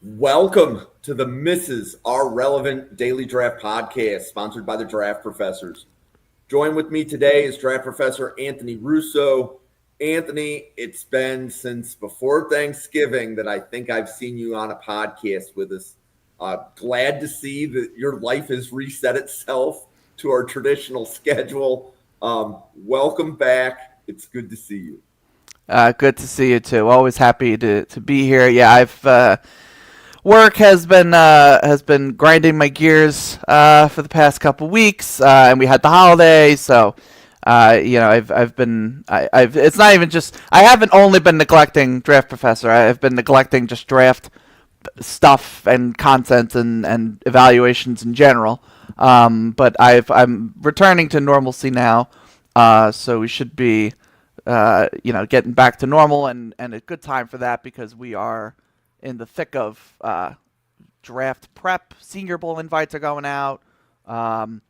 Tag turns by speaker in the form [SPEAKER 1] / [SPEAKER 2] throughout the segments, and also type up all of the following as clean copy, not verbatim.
[SPEAKER 1] Welcome to the Mrs. Our Relevant Daily Draft Podcast, sponsored by the Draft Professors. Join with me today is Draft Professor Anthony Russo. Anthony, it's been since before Thanksgiving that I think I've seen you on a podcast with us. Glad to see that your life has reset itself to our traditional schedule. Welcome back. It's good to see you.
[SPEAKER 2] Good to see you too. Always happy to be here. Yeah, I've work has been grinding my gears for the past couple weeks, and we had the holidays, so I've it's not even just I haven't only been neglecting Draft Professor. I've been neglecting just draft stuff and content and evaluations in general. But I'm returning to normalcy now, so we should be getting back to normal and a good time for that because we are in the thick of draft prep. Senior Bowl invites are going out. All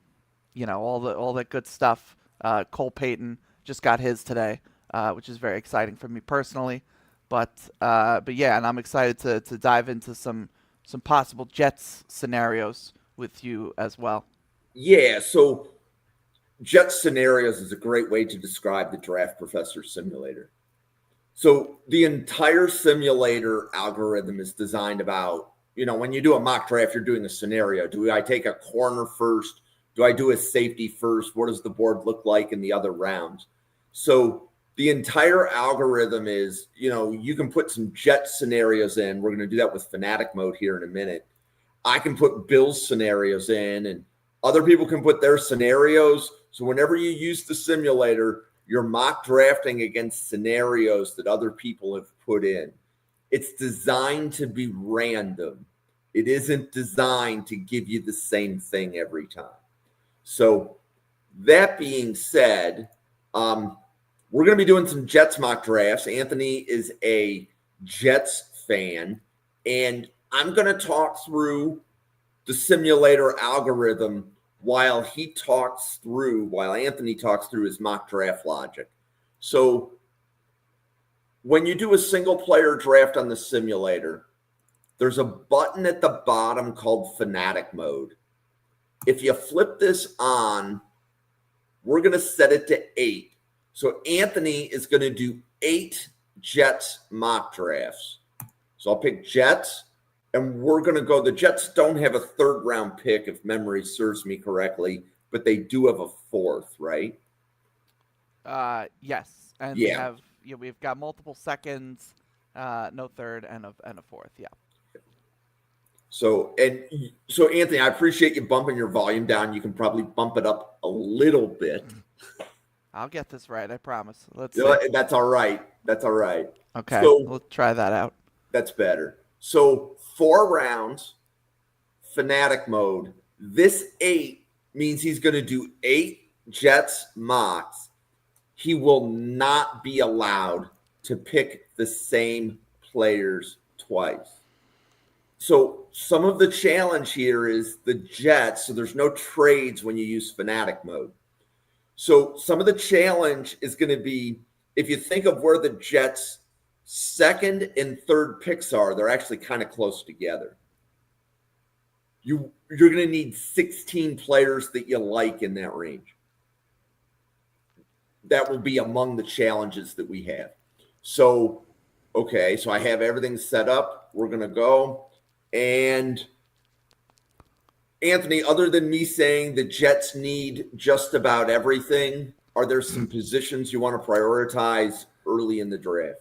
[SPEAKER 2] that good stuff. Cole Payton just got his today, which is very exciting for me personally. But yeah, and I'm excited to dive into some possible Jets scenarios with you as well.
[SPEAKER 1] Yeah, so Jet scenarios is a great way to describe the Draft Professor simulator. So the entire simulator algorithm is designed about, when you do a mock draft, you're doing a scenario. Do I take a corner first? Do I do a safety first? What does the board look like in the other rounds? So the entire algorithm is, you can put some Jet scenarios in. We're going to do that with Fanatic mode here in a minute. I can put Bills scenarios in, and other people can put their scenarios. So whenever you use the simulator, you're mock drafting against scenarios that other people have put in. It's designed to be random. It isn't designed to give you the same thing every time. So that being said, we're going to be doing some Jets mock drafts. Anthony is a Jets fan, and I'm going to talk through the simulator algorithm while Anthony talks through his mock draft logic. So when you do a single player draft on the simulator, there's a button at the bottom called Fanatic mode. If you flip this on, we're going to set it to 8. So Anthony is going to do 8 Jets mock drafts. So I'll pick Jets. And we're going to go. The Jets don't have a third round pick, if memory serves me correctly, but they do have a fourth, right?
[SPEAKER 2] Yes, and
[SPEAKER 1] Yeah.
[SPEAKER 2] we've got multiple seconds, no third, and a fourth. Yeah.
[SPEAKER 1] So Anthony, I appreciate you bumping your volume down. You can probably bump it up a little bit.
[SPEAKER 2] I'll get this right. I promise. Let's see.
[SPEAKER 1] That's all right. That's all right.
[SPEAKER 2] Okay,
[SPEAKER 1] So
[SPEAKER 2] we'll try that out.
[SPEAKER 1] that's better. So 4 rounds, Fanatic mode. This 8 means he's going to do 8 Jets mocks. He will not be allowed to pick the same players twice. So some of the challenge here is the Jets. So there's no trades when you use Fanatic mode. So some of the challenge is going to be, if you think of where the Jets' second and third picks are, they're actually kind of close together. You're going to need 16 players that you like in that range. That will be among the challenges that we have. So, okay, so I have everything set up. We're going to go. And Anthony, other than me saying the Jets need just about everything, are there some positions you want to prioritize early in the draft?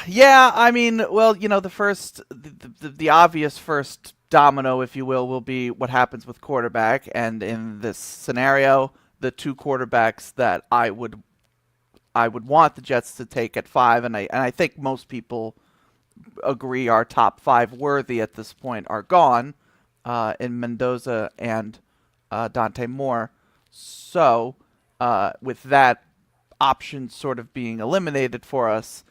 [SPEAKER 2] Yeah, I mean, well, the obvious first domino, if you will be what happens with quarterback. And in this scenario, the 2 quarterbacks that I would want the Jets to take at 5, and I think most people agree our top 5 worthy at this point are gone, in Mendoza and Dante Moore. So with that option sort of being eliminated for us,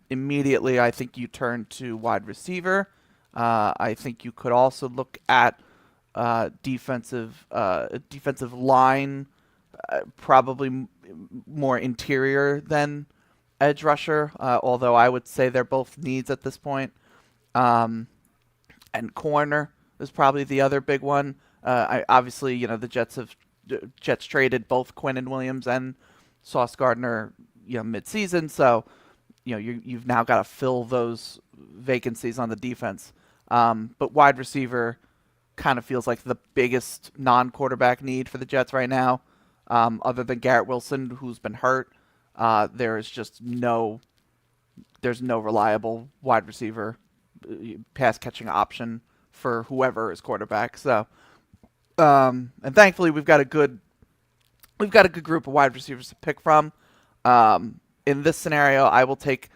[SPEAKER 2] immediately I think you turn to wide receiver. I think you could also look at defensive line, probably more interior than edge rusher, although I would say they're both needs at this point. Um, and corner is probably the other big one. Obviously, the Jets traded both Quinn and Williams and Sauce Gardner, mid-season. So, you've now got to fill those vacancies on the defense. But wide receiver kind of feels like the biggest non-quarterback need for the Jets right now, other than Garrett Wilson, who's been hurt. There's no reliable wide receiver pass catching option for whoever is quarterback. So, and thankfully we've got a good group of wide receivers to pick from. In this scenario, I will take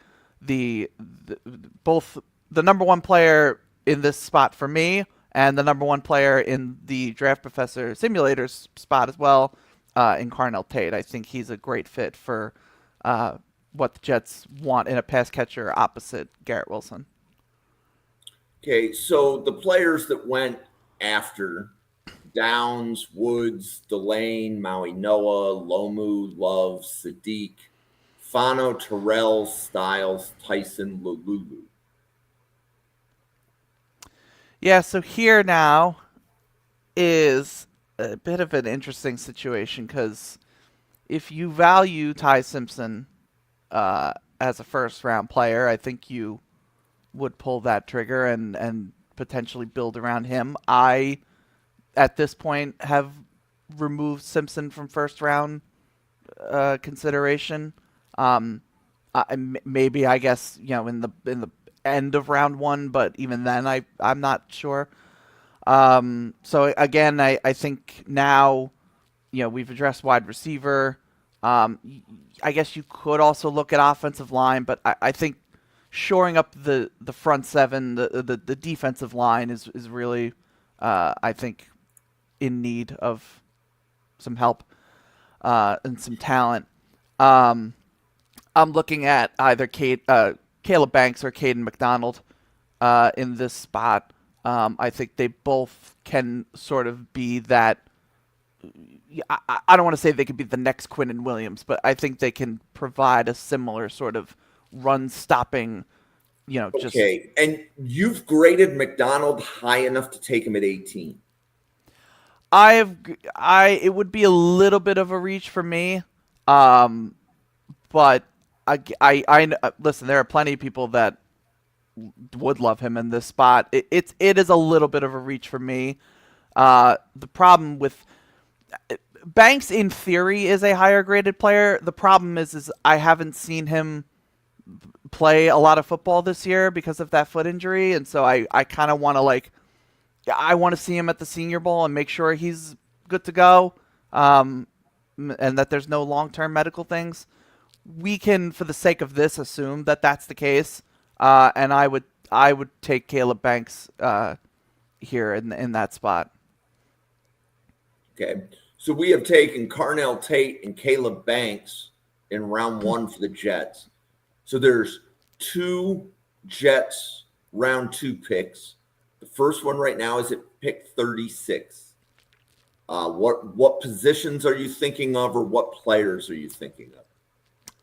[SPEAKER 2] both the number one player in this spot for me and the number one player in the Draft Professor Simulator's spot as well, in Carnell Tate. I think he's a great fit for what the Jets want in a pass catcher opposite Garrett Wilson.
[SPEAKER 1] Okay, so the players that went after Downs, Woods, Delane, Maui Noah, Lomu, Love, Sadiq, Fano, Terrell, Styles, Tyson, Lululu.
[SPEAKER 2] Yeah, so here now is a bit of an interesting situation because if you value Ty Simpson as a first round player, I think you would pull that trigger and potentially build around him. I, at this point, have removed Simpson from first round consideration. Maybe I guess in the end of round one, but even then I'm not sure. So again, I think now we've addressed wide receiver. I guess you could also look at offensive line, but I think shoring up the front seven, the defensive line is really I think in need of some help and some talent. I'm looking at either Caleb Banks or Caden McDonald in this spot. I think they both can sort of be that. I don't want to say they could be the next Quinnen Williams, but I think they can provide a similar sort of run-stopping, just.
[SPEAKER 1] Okay, and you've graded McDonald high enough to take him at 18.
[SPEAKER 2] It would be a little bit of a reach for me, but I listen. There are plenty of people that would love him in this spot. It is a little bit of a reach for me. The problem with Banks, in theory, is a higher graded player. The problem is I haven't seen him play a lot of football this year because of that foot injury, and so I kind of want to I want to see him at the Senior Bowl and make sure he's good to go, and that there's no long-term medical things. We can, for the sake of this, assume that that's the case, and I would take Caleb Banks here in that spot.
[SPEAKER 1] Okay, so we have taken Carnell Tate and Caleb Banks in round one for the Jets. So there's two Jets round two picks. The first one right now is at pick 36. What positions are you thinking of, or what players are you thinking of?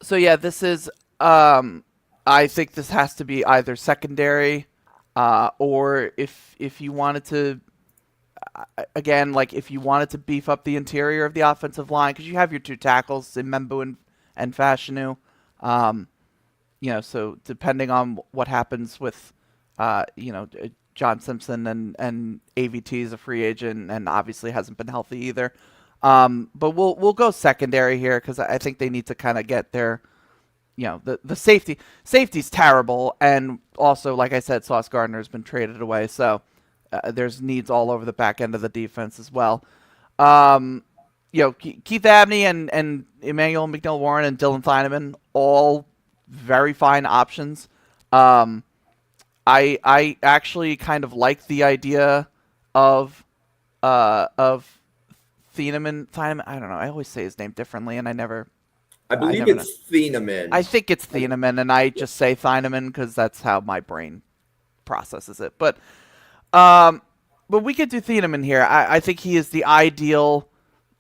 [SPEAKER 2] So yeah, this is. I think this has to be either secondary, or if you wanted to, again, if you wanted to beef up the interior of the offensive line, because you have your two tackles, Membu and Fashanu. So depending on what happens with, John Simpson and AVT is a free agent and obviously hasn't been healthy either. But we'll go secondary here because I think they need to kind of get their, the safety. Safety's terrible, and also, like I said, Sauce Gardner has been traded away, so there's needs all over the back end of the defense as well. Keith Abney and Emmanuel McNeil-Warren and Dylan Thieneman, all very fine options. I actually kind of like the idea of Thieneman. I don't know. I always say his name differently, and
[SPEAKER 1] I believe it's Thieneman.
[SPEAKER 2] I think it's Thieneman, and I just say Thieneman because that's how my brain processes it. But we could do Thieneman here. I think he is the ideal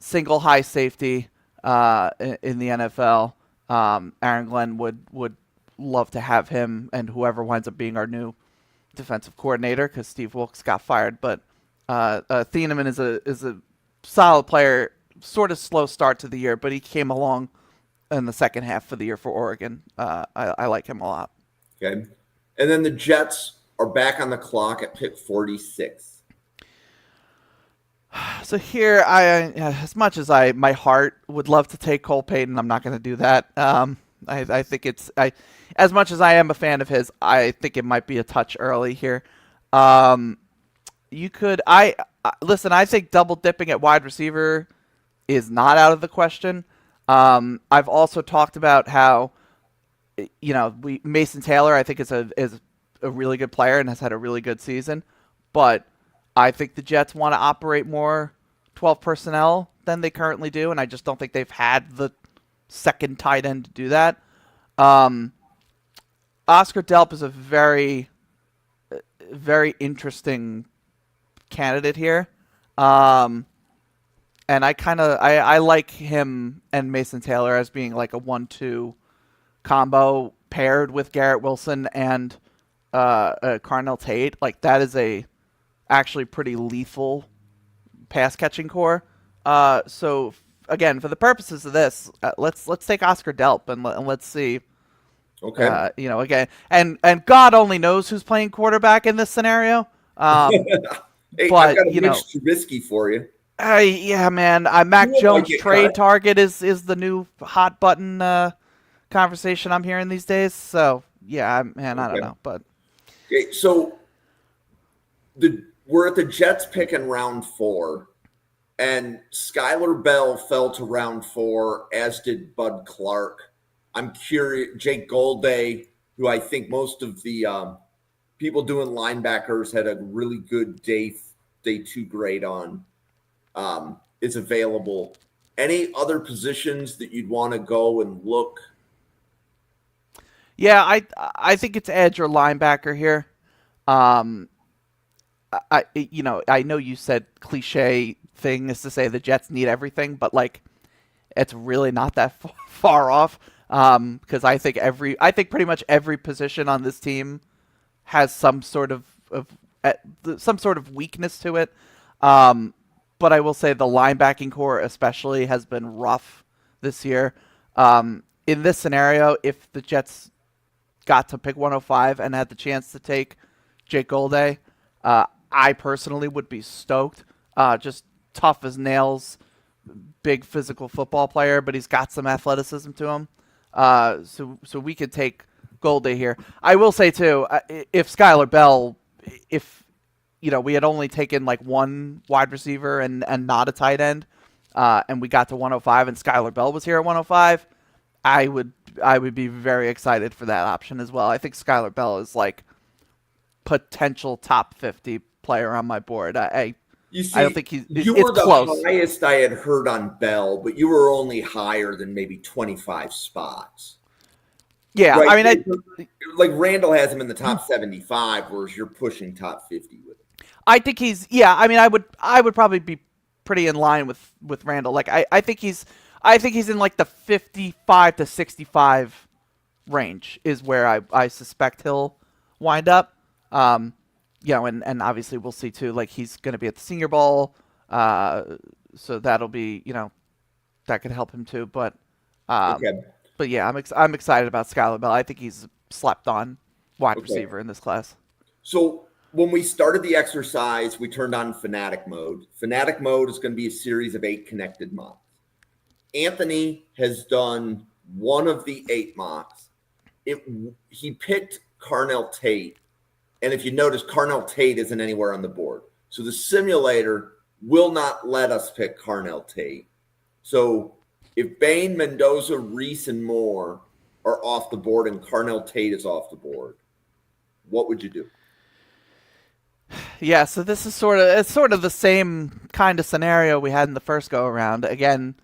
[SPEAKER 2] single high safety in the NFL. Aaron Glenn would love to have him, and whoever winds up being our new defensive coordinator because Steve Wilkes got fired. But Thieneman is a solid player. Sort of slow start to the year, but he came along in the second half of the year for Oregon. I like him a lot.
[SPEAKER 1] Okay. And then the Jets are back on the clock at pick 46.
[SPEAKER 2] So here, as much as my heart would love to take Cole Payton, I'm not going to do that. I think as much as I am a fan of his, I think it might be a touch early here. You could, listen. I think double dipping at wide receiver is not out of the question. I've also talked about how, Mason Taylor, I think is a really good player and has had a really good season, but I think the Jets want to operate more 12 personnel than they currently do, and I just don't think they've had the second tight end to do that. Oscar Delp is a very, very interesting candidate here. And I like him and Mason Taylor as being like a 1-2 combo paired with Garrett Wilson and Carnell Tate. Like that is actually pretty lethal pass catching core. So again, for the purposes of this, let's take Oscar Delp and let's see.
[SPEAKER 1] Okay.
[SPEAKER 2] Again, and God only knows who's playing quarterback in this scenario.
[SPEAKER 1] Hey,
[SPEAKER 2] but
[SPEAKER 1] I've got a Mitch Trubisky for you.
[SPEAKER 2] Yeah, man. Mac Jones trade target is the new hot button conversation I'm hearing these days. So yeah, man, I don't know, but
[SPEAKER 1] okay. So we're at the Jets pick in round 4, and Skylar Bell fell to round 4, as did Bud Clark. I'm curious, Jake Golday, who I think most of the people doing linebackers had a really good day 2 grade on, is available. Any other positions that you'd want to go and look?
[SPEAKER 2] Yeah, I think it's edge or linebacker here. I know you said cliche thing is to say the Jets need everything, but like it's really not that far off. Because I think pretty much every position on this team has some sort of weakness to it. But I will say the linebacking core especially has been rough this year. In this scenario, if the Jets got to pick 105 and had the chance to take Jake Golday, I personally would be stoked. Just tough as nails, big physical football player, but he's got some athleticism to him. So we could take Golday here. I will say too, if Skylar Bell, we had only taken like one wide receiver and not a tight end, and we got to 105 and Skylar Bell was here at 105, I would be very excited for that option as well. I think Skylar Bell is like potential top 50 player on my board. I don't think
[SPEAKER 1] you were the
[SPEAKER 2] close.
[SPEAKER 1] Highest I had heard on Bell, but you were only higher than maybe 25 spots.
[SPEAKER 2] Yeah, right? I mean,
[SPEAKER 1] like Randall has him in the top 75, whereas you're pushing top 50 with him.
[SPEAKER 2] I think he's I mean, I would probably be pretty in line with Randall. Like I think he's in like the 55 to 65 range is where I suspect he'll wind up. And obviously we'll see too. Like he's going to be at the Senior Bowl, so that'll be that could help him too. But but yeah, I'm excited about Skylar Bell. I think he's slept on wide receiver in this class.
[SPEAKER 1] So when we started the exercise, we turned on Fanatic mode. Fanatic mode is going to be a series of 8 connected mocks. Anthony has done one of the 8 mocks. He picked Carnell Tate. And if you notice, Carnell Tate isn't anywhere on the board. So the simulator will not let us pick Carnell Tate. So if Bain, Mendoza, Reese, and Moore are off the board and Carnell Tate is off the board, what would you do?
[SPEAKER 2] Yeah, so this is sort of the same kind of scenario we had in the first go around. Again,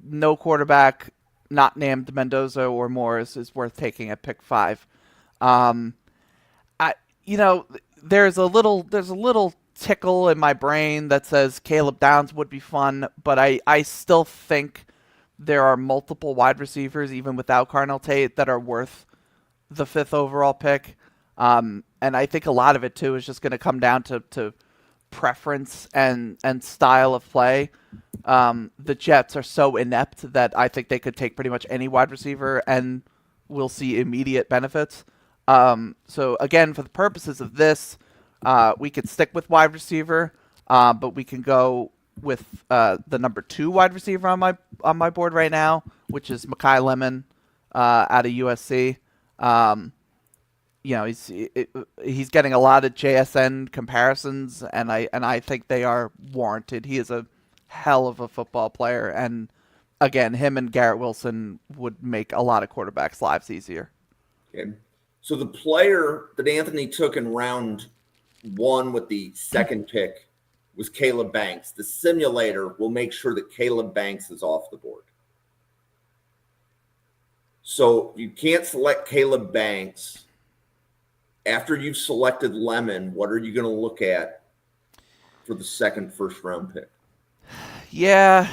[SPEAKER 2] no quarterback not named Mendoza or Moore is worth taking at pick 5. There's a little tickle in my brain that says Caleb Downs would be fun, but I still think there are multiple wide receivers, even without Carnell Tate, that are worth the 5th overall pick. And I think a lot of it too is just going to come down to preference and style of play. The Jets are so inept that I think they could take pretty much any wide receiver and we'll see immediate benefits. So again, for the purposes of this, we could stick with wide receiver, but we can go with the number 2 wide receiver on my board right now, which is Mekhi Lemon out of USC. He's getting a lot of JSN comparisons, and I think they are warranted. He is a hell of a football player, and again, him and Garrett Wilson would make a lot of quarterbacks' lives easier.
[SPEAKER 1] Okay. So the player that Anthony took in round 1 with the second pick was Caleb Banks. The simulator will make sure that Caleb Banks is off the board. So you can't select Caleb Banks. After you've selected Lemon, what are you going to look at for the second first-round pick?
[SPEAKER 2] Yeah.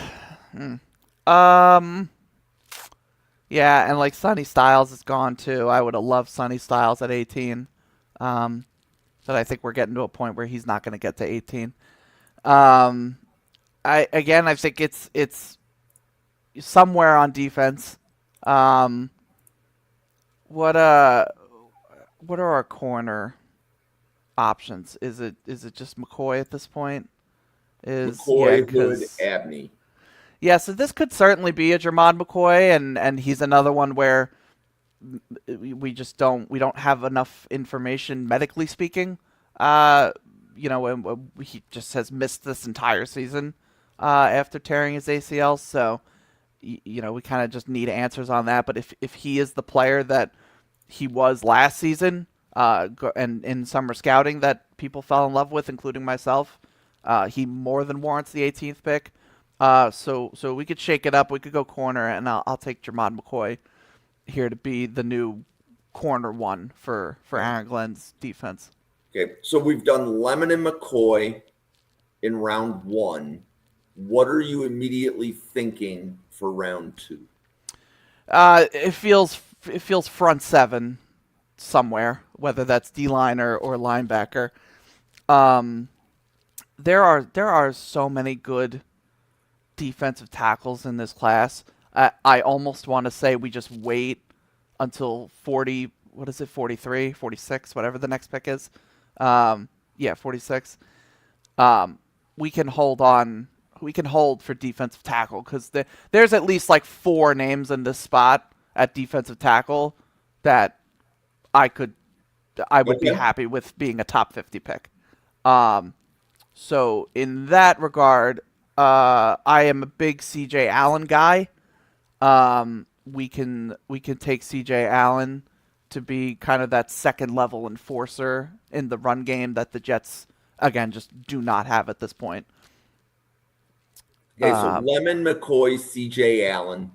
[SPEAKER 2] Yeah, and like Sonny Styles is gone too. I would have loved Sonny Styles at 18. But I think we're getting to a point where he's not going to get to 18. I think it's somewhere on defense. What are our corner options? Is it just McCoy at this point?
[SPEAKER 1] McCoy, Hood, Abney.
[SPEAKER 2] Yeah, so this could certainly be a Jermod McCoy, and he's another one where we don't have enough information medically speaking. And he just has missed this entire season after tearing his ACL. So, we kind of just need answers on that. But if he is the player that he was last season, and in summer scouting that people fell in love with, including myself, he more than warrants the 18th pick. So we could shake it up. We could go corner, and I'll take Jermod McCoy here to be the new corner 1 for Aaron Glenn's defense.
[SPEAKER 1] Okay, so we've done Lemon and McCoy in round 1. What are you immediately thinking for round 2?
[SPEAKER 2] It feels front 7 somewhere, whether that's D-line or linebacker. There are so many good defensive tackles in this class. I almost want to say we just wait until 40, what is it, 43, 46, whatever the next pick is. 46. We can hold for defensive tackle because there's at least like 4 names in this spot at defensive tackle that I would be happy with being a top 50 pick. So in that regard, I am a big CJ Allen guy. We can take CJ Allen to be kind of that second level enforcer in the run game that the Jets again just do not have at this point.
[SPEAKER 1] Okay, so Lemon, McCoy, CJ Allen.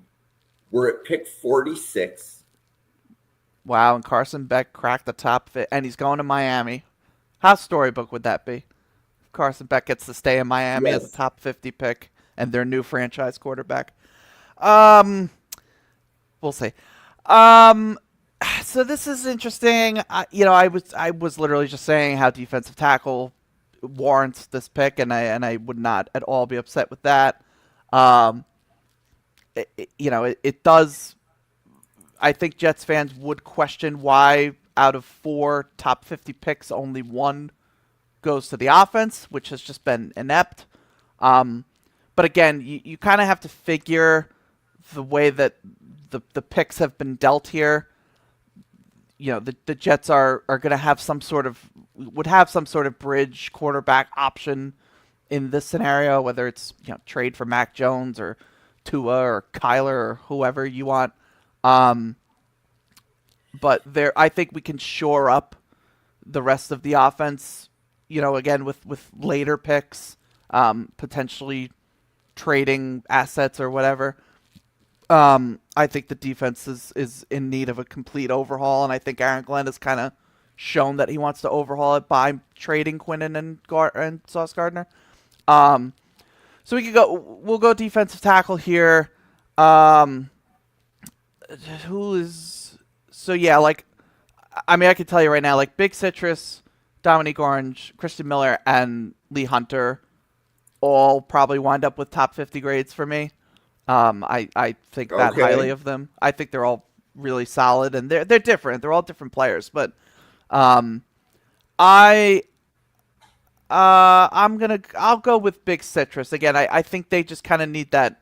[SPEAKER 1] We're at pick 46.
[SPEAKER 2] Wow, and Carson Beck cracked the top fit, and he's going to Miami. How storybook would that be? Carson Beck gets to stay in Miami as a top 50 pick and their new franchise quarterback. We'll see. So this is interesting. I was literally just saying how defensive tackle warrants this pick, and I would not at all be upset with that. It does. I think Jets fans would question why out of 4 top 50 picks, only 1 goes to the offense, which has just been inept. But again, you kind of have to figure the way that the picks have been dealt here. The Jets are going to have some sort of bridge quarterback option in this scenario, whether it's trade for Mac Jones or Tua or Kyler or whoever you want. But I think we can shore up the rest of the offense. Again with later picks, potentially trading assets or whatever. I think the defense is in need of a complete overhaul, and I think Aaron Glenn has kind of shown that he wants to overhaul it by trading Quinnen and Sauce Gardner. So we'll go defensive tackle here. I mean, I can tell you right now, like Big Citrus, Dominique Orange, Christian Miller, and Lee Hunter all probably wind up with top 50 grades for me. I think that highly
[SPEAKER 1] Okay.
[SPEAKER 2] of them. I think they're all really solid, and they're different. They're all different players, but um, I I'll go with Big Citrus again. I think they just kind of need that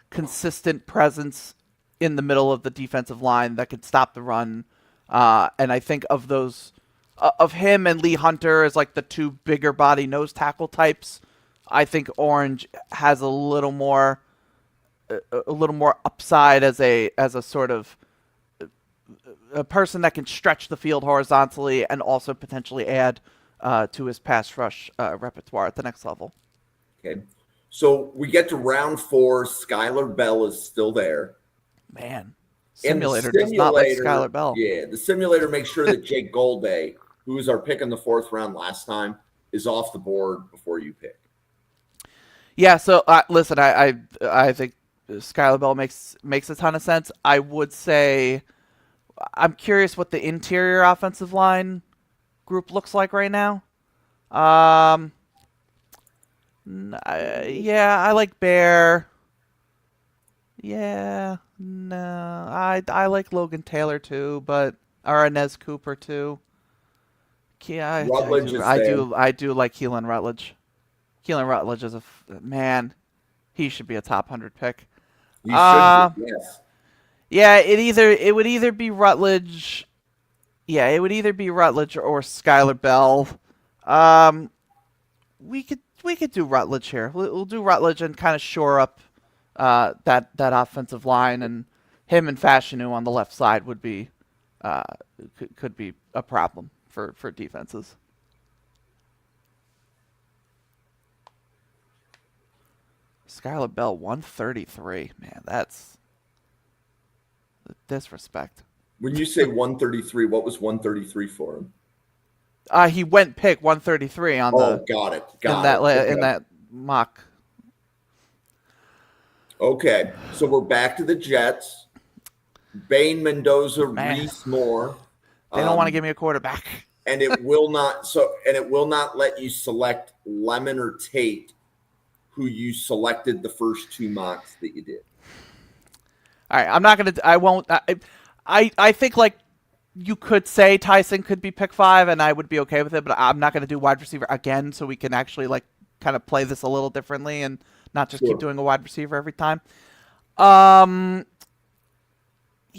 [SPEAKER 2] consistent presence in the middle of the defensive line that can stop the run. And I think of those of him and Lee Hunter as like the two bigger body nose tackle types. I think Orange has a little more upside as a sort of a person that can stretch the field horizontally and also potentially add to his pass rush repertoire at the next level.
[SPEAKER 1] Okay. So we get to round 4. Skylar Bell is still there.
[SPEAKER 2] Man,
[SPEAKER 1] And the
[SPEAKER 2] simulator does not like Skylar Bell.
[SPEAKER 1] yeah, the simulator makes sure that Jake Golday, who was our pick in the 4th round last time, is off the board before you pick.
[SPEAKER 2] Yeah. So listen, I think Skylar Bell makes a ton of sense. I would say I'm curious what the interior offensive line group looks like right now. Yeah, I like Bear. Yeah, no, I like Logan Taylor too, but or Inez Cooper too. Yeah,
[SPEAKER 1] Rutledge is there.
[SPEAKER 2] I do like Keelan Rutledge. Keelan Rutledge is man. He should be a top 100 pick.
[SPEAKER 1] You should be, yes.
[SPEAKER 2] Yeah, it would either be Rutledge. Yeah, it would either be Rutledge or Skylar Bell. We could do Rutledge here. We'll do Rutledge and kind of shore up that offensive line, and him and Fashanu on the left side would be could be a problem for defenses. Skylar Bell 133. Man, that's disrespect.
[SPEAKER 1] When you say 133, what was 133 for him?
[SPEAKER 2] He went pick 133 on the.
[SPEAKER 1] Got it.
[SPEAKER 2] In that mock.
[SPEAKER 1] Okay, so we're back to the Jets. Bain, Mendoza, Reese Moore.
[SPEAKER 2] They don't want to give me a quarterback.
[SPEAKER 1] And it will not let you select Lemon or Tate, who you selected the first 2 mocks that you did.
[SPEAKER 2] All right, I'm not gonna. I won't. I think like you could say Tyson could be pick 5, and I would be okay with it. But I'm not gonna do wide receiver again, so we can actually like kind of play this a little differently and not just keep doing a wide receiver every time.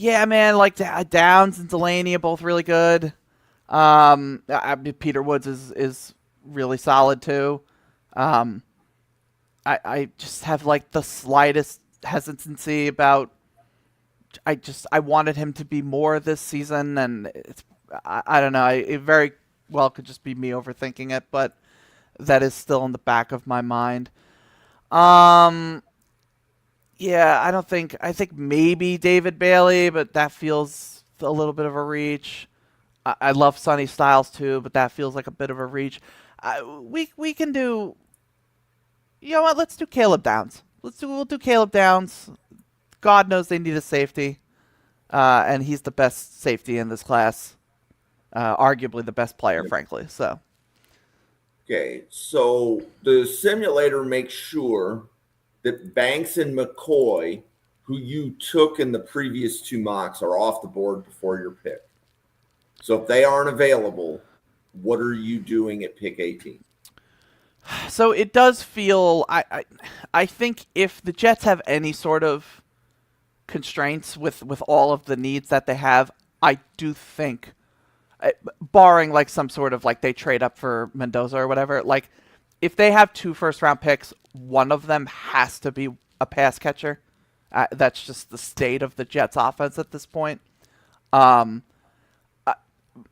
[SPEAKER 2] Yeah, man, like Downs and Delaney are both really good. Peter Woods is really solid too. I just have like the slightest hesitancy about. I wanted him to be more this season, and I don't know. It very well could just be me overthinking it, but that is still in the back of my mind. Yeah, I think maybe David Bailey, but that feels a little bit of a reach. I love Sonny Styles too, but that feels like a bit of a reach. We can do. You know what? Let's do Caleb Downs. We'll do Caleb Downs. God knows they need a safety, and he's the best safety in this class. Arguably the best player, frankly. So.
[SPEAKER 1] Okay, so the simulator makes sure that Banks and McCoy, who you took in the previous 2 mocks, are off the board before your pick. So if they aren't available, what are you doing at pick 18?
[SPEAKER 2] So it does feel I think if the Jets have any sort of constraints with all of the needs that they have, I do think, barring like some sort of like they trade up for Mendoza or whatever, like if they have 2 first-round picks, one of them has to be a pass catcher. That's just the state of the Jets offense at this point.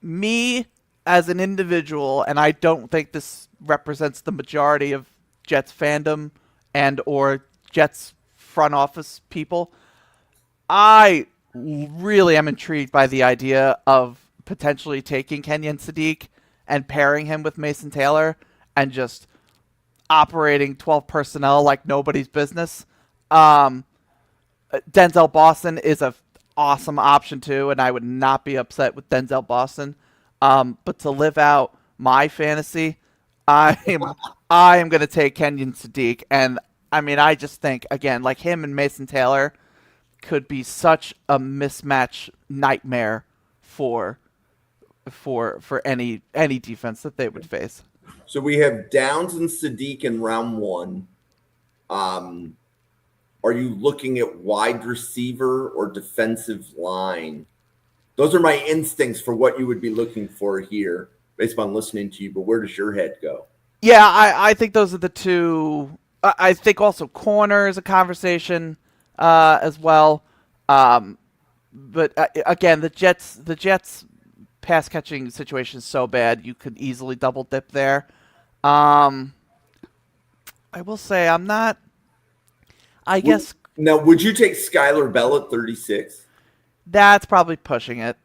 [SPEAKER 2] Me as an individual, and I don't think this represents the majority of Jets fandom and or Jets front office people, I really am intrigued by the idea of potentially taking Kenyon Sadiq and pairing him with Mason Taylor and just operating 12 personnel like nobody's business. Denzel Boston is a awesome option too, and I would not be upset with Denzel Boston. But to live out my fantasy, I am I am going to take Kenyon Sadiq, and I mean I just think again like him and Mason Taylor could be such a mismatch nightmare for any defense that they would face.
[SPEAKER 1] So we have Downs and Sadiq in round one. Are you looking at wide receiver or defensive line? Those are my instincts for what you would be looking for here based upon listening to you, but where does your head go?
[SPEAKER 2] Yeah, I think those are the two. I think also corner is a conversation as well. But again, the Jets pass catching situation is so bad you could easily double dip there. I will say I'm not. I guess
[SPEAKER 1] now, would you take Skylar Bell at 36?
[SPEAKER 2] that's probably pushing it.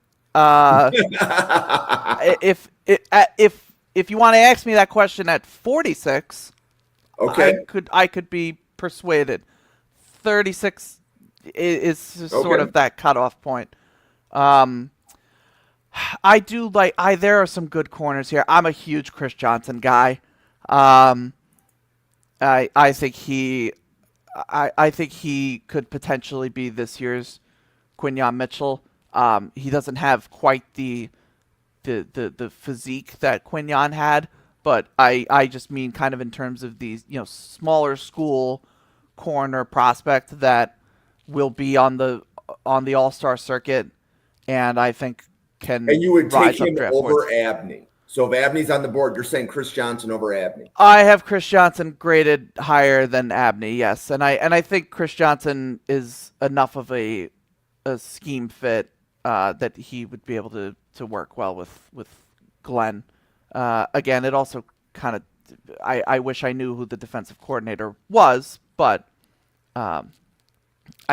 [SPEAKER 2] If you want to ask me that question at 46,
[SPEAKER 1] okay,
[SPEAKER 2] I could be persuaded. 36 is sort of that cutoff point. I do like there are some good corners here. I'm a huge Chris Johnson guy. I think I think he could potentially be this year's Quinyon Mitchell. He doesn't have quite the physique that Quinyon had, but I just mean kind of in terms of these smaller school corner prospect that will be on the All-Star circuit, and I think can
[SPEAKER 1] and you would take
[SPEAKER 2] rise
[SPEAKER 1] him
[SPEAKER 2] up
[SPEAKER 1] over
[SPEAKER 2] boards.
[SPEAKER 1] Abney. So if Abney's on the board, you're saying Chris Johnson over Abney.
[SPEAKER 2] I have Chris Johnson graded higher than Abney, yes, and I think Chris Johnson is enough of a scheme fit that he would be able to work well with Glenn. Again, it also kind of I wish I knew who the defensive coordinator was, but I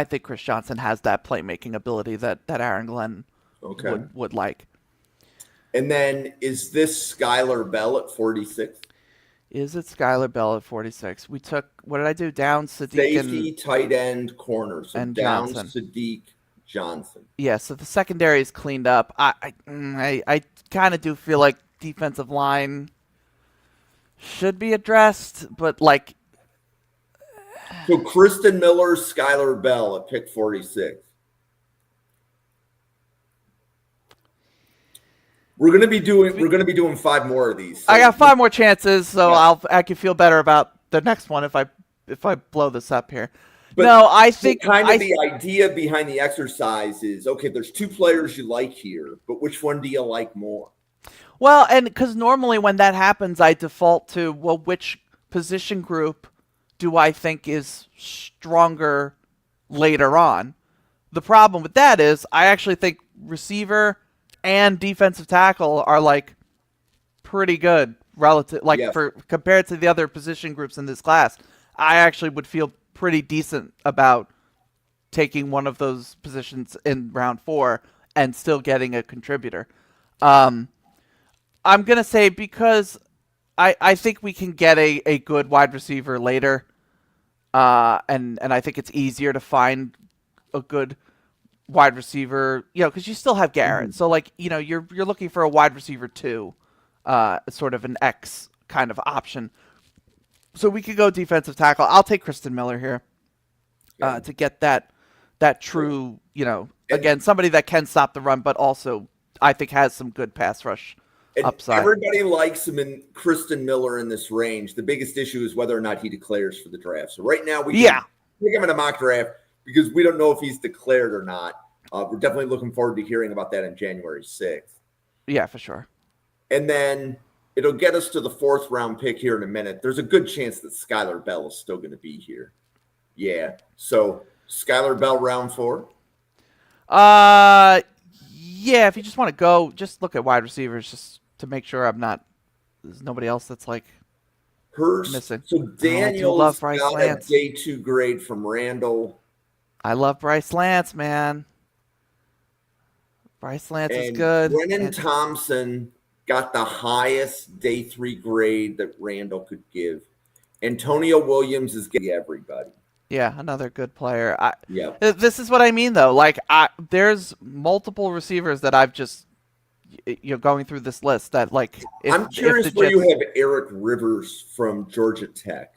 [SPEAKER 2] think Chris Johnson has that playmaking ability that Aaron Glenn would like.
[SPEAKER 1] And then is this Skylar Bell at 46?
[SPEAKER 2] Is it Skylar Bell at 46? We took, what did I do? Downs, Sadiq,
[SPEAKER 1] safety, tight end, corner. So
[SPEAKER 2] and
[SPEAKER 1] Downs,
[SPEAKER 2] Johnson.
[SPEAKER 1] Sadiq, Johnson.
[SPEAKER 2] Yeah, so the secondary is cleaned up. I kind of do feel like defensive line should be addressed, but like.
[SPEAKER 1] So Kristen Miller, Skylar Bell at pick 46. We're gonna be doing 5 more of these.
[SPEAKER 2] So I got 5 more chances, so yeah. I can feel better about the next one if I blow this up here. But no, I think
[SPEAKER 1] the idea behind the exercise is okay. There's 2 players you like here, but which one do you like more?
[SPEAKER 2] Well, and because normally when that happens, I default to which position group do I think is stronger later on. The problem with that is I actually think receiver and defensive tackle are like pretty good relative, for compared to the other position groups in this class. I actually would feel pretty decent about taking one of those positions in round 4 and still getting a contributor. I'm gonna say because I think we can get a good wide receiver later, and I think it's easier to find a good wide receiver, because you still have Garrett. So you're looking for a wide receiver 2, sort of an X kind of option. So we could go defensive tackle. I'll take Kristen Miller here to get that true, again, somebody that can stop the run, but also I think has some good pass rush upside.
[SPEAKER 1] Everybody likes him in Kristen Miller in this range. The biggest issue is whether or not he declares for the draft. So right now we can pick him in a mock draft because we don't know if he's declared or not. We're definitely looking forward to hearing about that on January 6th.
[SPEAKER 2] Yeah, for sure.
[SPEAKER 1] And then it'll get us to the 4th round pick here in a minute. There's a good chance that Skylar Bell is still going to be here. Yeah. So Skylar Bell round 4?
[SPEAKER 2] Yeah, if you just want to go, just look at wide receivers just to make sure there's nobody else that's like missing.
[SPEAKER 1] So Daniel's got a day 2 grade from Randall.
[SPEAKER 2] I love Bryce Lance, man. Bryce Lance is good.
[SPEAKER 1] Brennan Thompson got the highest day 3 grade that Randall could give. Antonio Williams is getting everybody.
[SPEAKER 2] Yeah, another good player.
[SPEAKER 1] Yeah.
[SPEAKER 2] This is what I mean, though. Like, there's multiple receivers that I've just going through this list that, like,
[SPEAKER 1] I'm
[SPEAKER 2] if the
[SPEAKER 1] curious where you
[SPEAKER 2] Jets.
[SPEAKER 1] have Eric Rivers from Georgia Tech.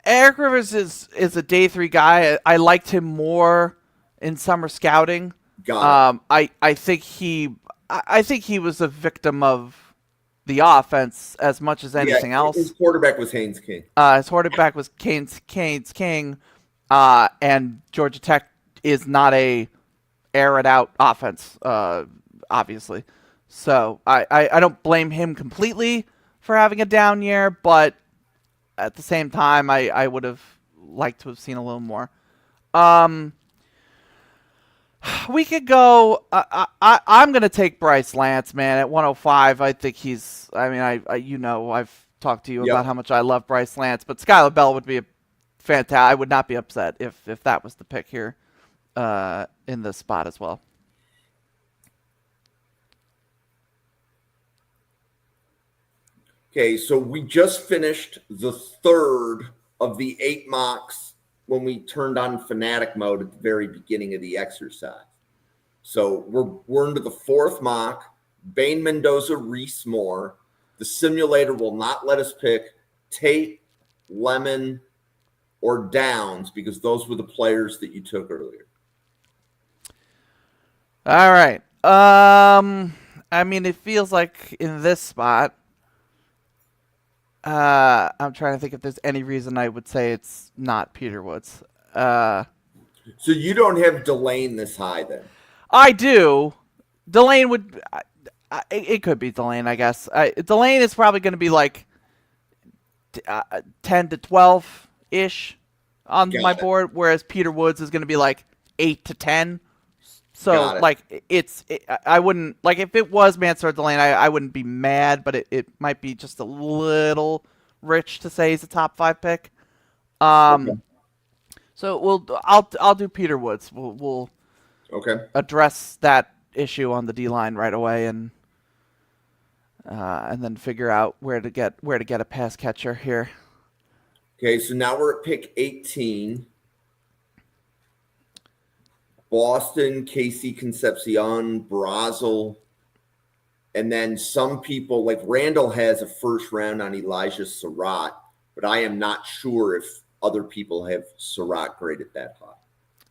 [SPEAKER 2] Eric Rivers is a day three guy. I liked him more in summer scouting.
[SPEAKER 1] Got it.
[SPEAKER 2] I think he was a victim of the offense as much as
[SPEAKER 1] Yeah,
[SPEAKER 2] anything
[SPEAKER 1] his
[SPEAKER 2] else.
[SPEAKER 1] quarterback was Haynes King.
[SPEAKER 2] His quarterback was Canes King, and Georgia Tech is not a air it out offense, obviously. So I don't blame him completely for having a down year, but at the same time, I would have liked to have seen a little more. Um, we could go. I'm gonna take Bryce Lance, man, at 105. I think he's. I mean, I've talked to you about
[SPEAKER 1] Yep.
[SPEAKER 2] how much I love Bryce Lance, but Skylar Bell would be a fantastic. I would not be upset if that was the pick here, in this spot as well.
[SPEAKER 1] Okay, so we just finished the third of the 8 mocks when we turned on fanatic mode at the very beginning of the exercise. So we're into the fourth mock. Bane Mendoza, Reese Moore. The simulator will not let us pick Tate, Lemon, or Downs because those were the players that you took earlier.
[SPEAKER 2] All right. I mean, it feels like in this spot, I'm trying to think if there's any reason I would say it's not Peter Woods.
[SPEAKER 1] So you don't have Delane this high then?
[SPEAKER 2] I do. Delane would. It could be Delane, I guess. Delane is probably going to be like 10 to 12 ish on my
[SPEAKER 1] Got it.
[SPEAKER 2] board, whereas Peter Woods is going to be like 8 to 10. So
[SPEAKER 1] Got it.
[SPEAKER 2] like I wouldn't like if it was Mansour Delane, I wouldn't be mad, but it might be just a little rich to say he's a top 5 pick.
[SPEAKER 1] Okay.
[SPEAKER 2] So I'll do Peter Woods. We'll
[SPEAKER 1] Okay.
[SPEAKER 2] address that issue on the D line right away, and then figure out where to get a pass catcher here.
[SPEAKER 1] Okay, so now we're at pick 18. Boston, Casey Concepcion, Brazel, and then some people like Randall has a first round on Elijah Surratt, but I am not sure if other people have Surratt graded that high.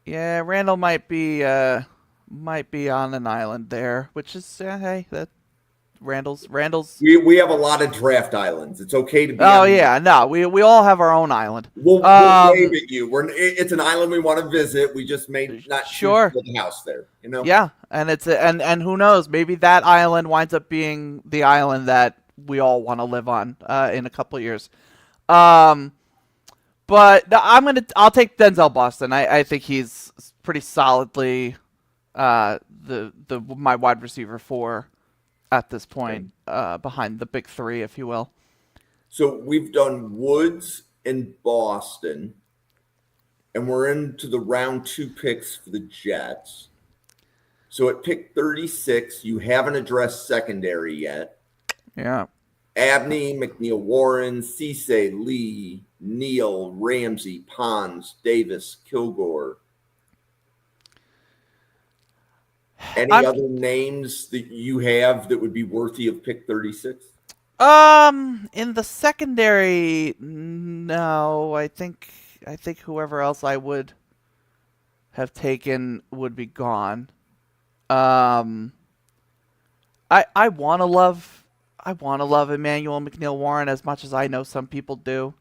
[SPEAKER 2] Yeah, Randall might be on an island there, which is hey, that Randall's.
[SPEAKER 1] We have a lot of draft islands. It's okay to be.
[SPEAKER 2] Oh yeah, no, we all have our own island.
[SPEAKER 1] We'll wave at you. It's an island we want to visit. We just may not
[SPEAKER 2] Sure
[SPEAKER 1] build a house there. You know.
[SPEAKER 2] Yeah, and and who knows? Maybe that island winds up being the island that we all want to live on in a couple of years. But no, I'll take Denzel Boston. I think he's pretty solidly my wide receiver 4 at this point, behind the big 3, if you will.
[SPEAKER 1] So we've done Woods and Boston, and we're into the round 2 picks for the Jets. So at pick 36, you haven't addressed secondary yet.
[SPEAKER 2] Yeah.
[SPEAKER 1] Abney, McNeil Warren, Cisse, Lee, Neal, Ramsey, Pons, Davis, Kilgore. Any other names that you have that would be worthy of pick 36?
[SPEAKER 2] In the secondary, no. I think whoever else I would have taken would be gone. I want to love Emmanuel McNeil Warren as much as I know some people do,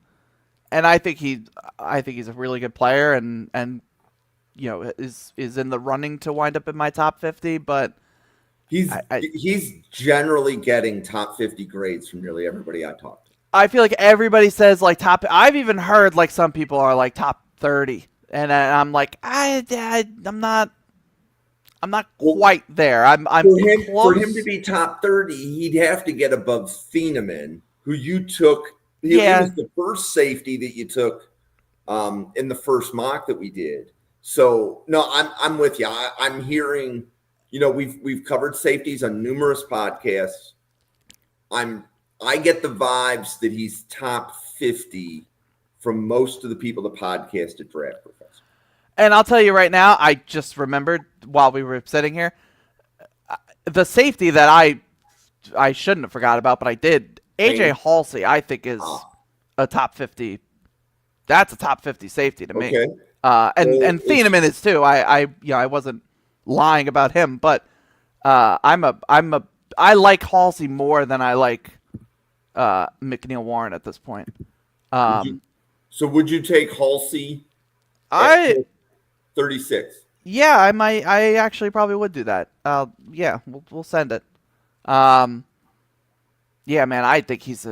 [SPEAKER 2] and I think he's a really good player, and is in the running to wind up in my top 50. But
[SPEAKER 1] he's generally getting top 50 grades from nearly everybody I talked to.
[SPEAKER 2] I feel like everybody says like top. I've even heard like some people are like top 30, and I'm like I'm not quite there. I'm
[SPEAKER 1] for him to be top 30, he'd have to get above Thieneman, who you took. He was the first safety that you took in the first mock that we did. So no, I'm with you. I'm hearing, we've covered safeties on numerous podcasts. I get the vibes that he's top 50 from most of the people that podcast at Draft Professor.
[SPEAKER 2] And I'll tell you right now, I just remembered while we were sitting here, the safety that I shouldn't have forgot about, but I did. AJ Halsey, I think, is a top 50. That's a top 50 safety to me.
[SPEAKER 1] Okay.
[SPEAKER 2] And Thieneman is too. I wasn't lying about him, but I like Halsey more than I like McNeil Warren at this point.
[SPEAKER 1] Would you take Halsey? 36.
[SPEAKER 2] Yeah, I might. I actually probably would do that. Yeah, we'll send it. Yeah, man, I think he's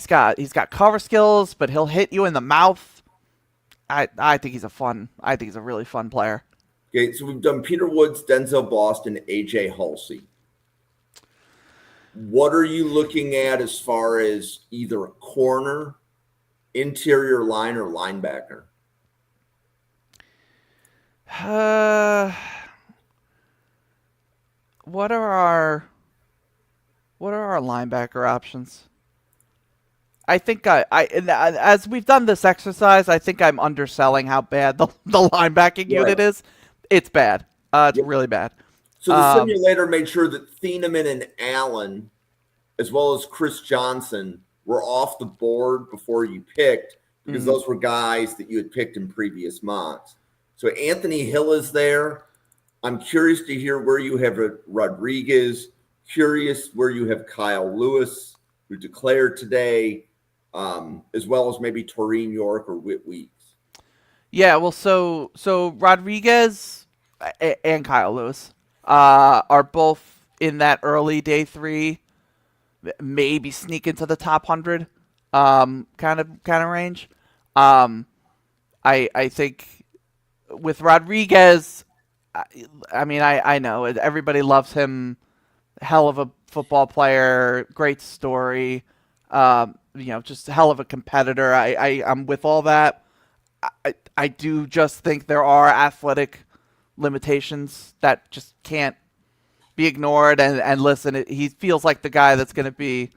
[SPEAKER 2] got cover skills, but he'll hit you in the mouth. I think he's a really fun player.
[SPEAKER 1] Okay, so we've done Peter Woods, Denzel Boston, AJ Halsey. What are you looking at as far as either a corner, interior line, or linebacker?
[SPEAKER 2] What are our linebacker options? I think as we've done this exercise, I think I'm underselling how bad the linebacking unit is. It's bad. It's really bad.
[SPEAKER 1] So the simulator made sure that Thieneman and Allen, as well as Chris Johnson, were off the board before you picked, because those were guys that you had picked in previous mocks. So Anthony Hill is there. I'm curious to hear where you have Rodriguez, curious where you have Kyle Lewis, who declared today, as well as maybe Taurine York or Whit Weeks.
[SPEAKER 2] Yeah, well, so Rodriguez and Kyle Lewis are both in that early day 3, maybe sneak into the top 100 kind of range. I think with Rodriguez, I know everybody loves him. Hell of a football player, great story. Just hell of a competitor. I'm with all that. I do just think there are athletic limitations that just can't be ignored. And listen, he feels like the guy that's going to be,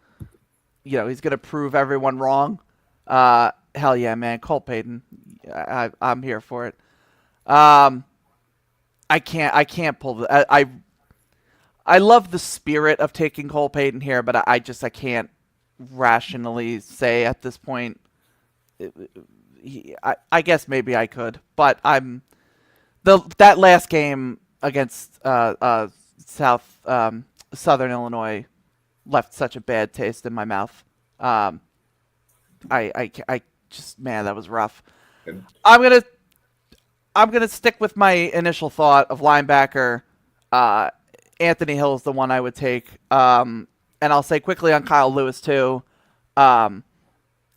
[SPEAKER 2] he's going to prove everyone wrong. Hell yeah, man. Cole Payton. I'm here for it. I can't pull the. I love the spirit of taking Cole Payton here, but I can't rationally say at this point. I guess maybe I could, but that last game against Southern Illinois left such a bad taste in my mouth. I just, man, that was rough. I'm gonna stick with my initial thought of linebacker. Anthony Hill is the one I would take. And I'll say quickly on Kyle Lewis too.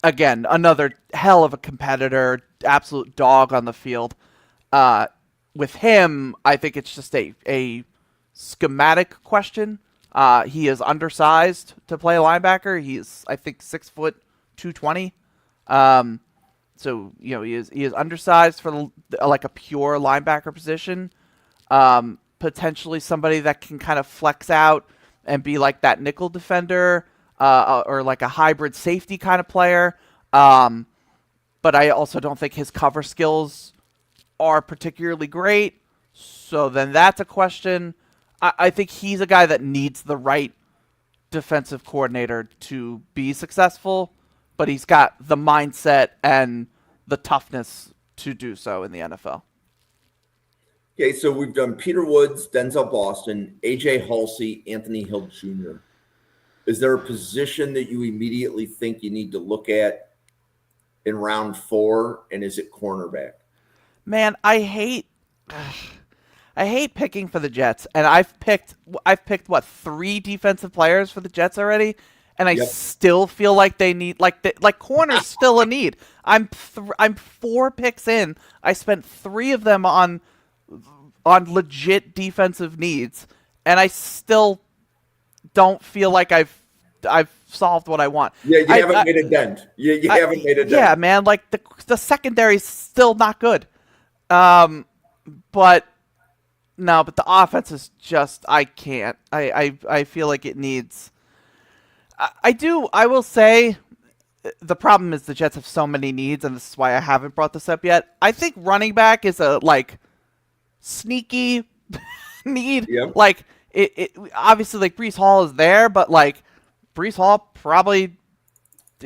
[SPEAKER 2] Again, another hell of a competitor, absolute dog on the field. With him, I think it's just a schematic question. He is undersized to play linebacker. He's, I think, 6 foot 220. So he is undersized for like a pure linebacker position. Potentially somebody that can kind of flex out and be like that nickel defender, or like a hybrid safety kind of player. But I also don't think his cover skills are particularly great. So then that's a question. I think he's a guy that needs the right defensive coordinator to be successful, but he's got the mindset and the toughness to do so in the NFL.
[SPEAKER 1] Okay, so we've done Peter Woods, Denzel Boston, AJ Halsey, Anthony Hill Jr. Is there a position that you immediately think you need to look at in round 4, and is it cornerback?
[SPEAKER 2] Man, I hate picking for the Jets, and I've picked what, 3 defensive players for the Jets already, and I still feel like they need like corner's still a need. I'm 4 picks in. I spent 3 of them on legit defensive needs, and I still don't feel like I've solved what I want.
[SPEAKER 1] Yeah, you haven't made a dent. You haven't made a dent.
[SPEAKER 2] Yeah, man, like the secondary's still not good. But the offense is just, I can't. I feel like it needs. I will say the problem is the Jets have so many needs, and this is why I haven't brought this up yet. I think running back is a like sneaky need.
[SPEAKER 1] Yep.
[SPEAKER 2] Like it obviously like Brees Hall is there, but like Brees Hall probably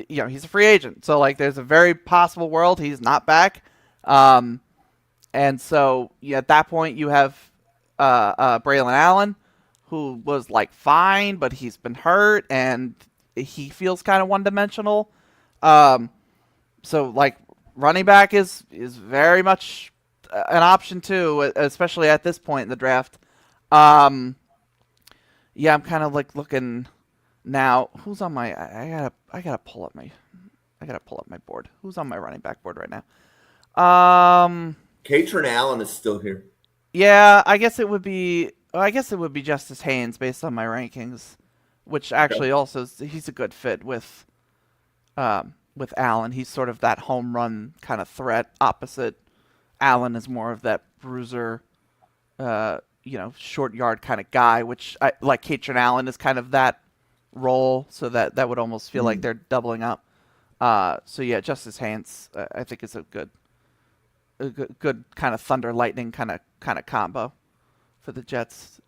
[SPEAKER 2] he's a free agent, so like there's a very possible world he's not back. And so at that point you have Braylon Allen, who was like fine, but he's been hurt and he feels kind of one dimensional. So like running back is very much an option too, especially at this point in the draft. I'm kind of like looking now. Who's on my? I gotta pull up my board. Who's on my running back board right now?
[SPEAKER 1] Katrin Allen is still here.
[SPEAKER 2] Yeah, I guess it would be. I guess it would be Justice Haynes based on my rankings, which actually also he's a good fit with Allen. He's sort of that home run kind of threat. Opposite Allen is more of that bruiser, short yard kind of guy. Which I like. Katrin Allen is kind of that role, so that would almost feel like they're doubling up. So yeah, Justice Haynes I think is a good kind of thunder lightning kind of combo for the Jets.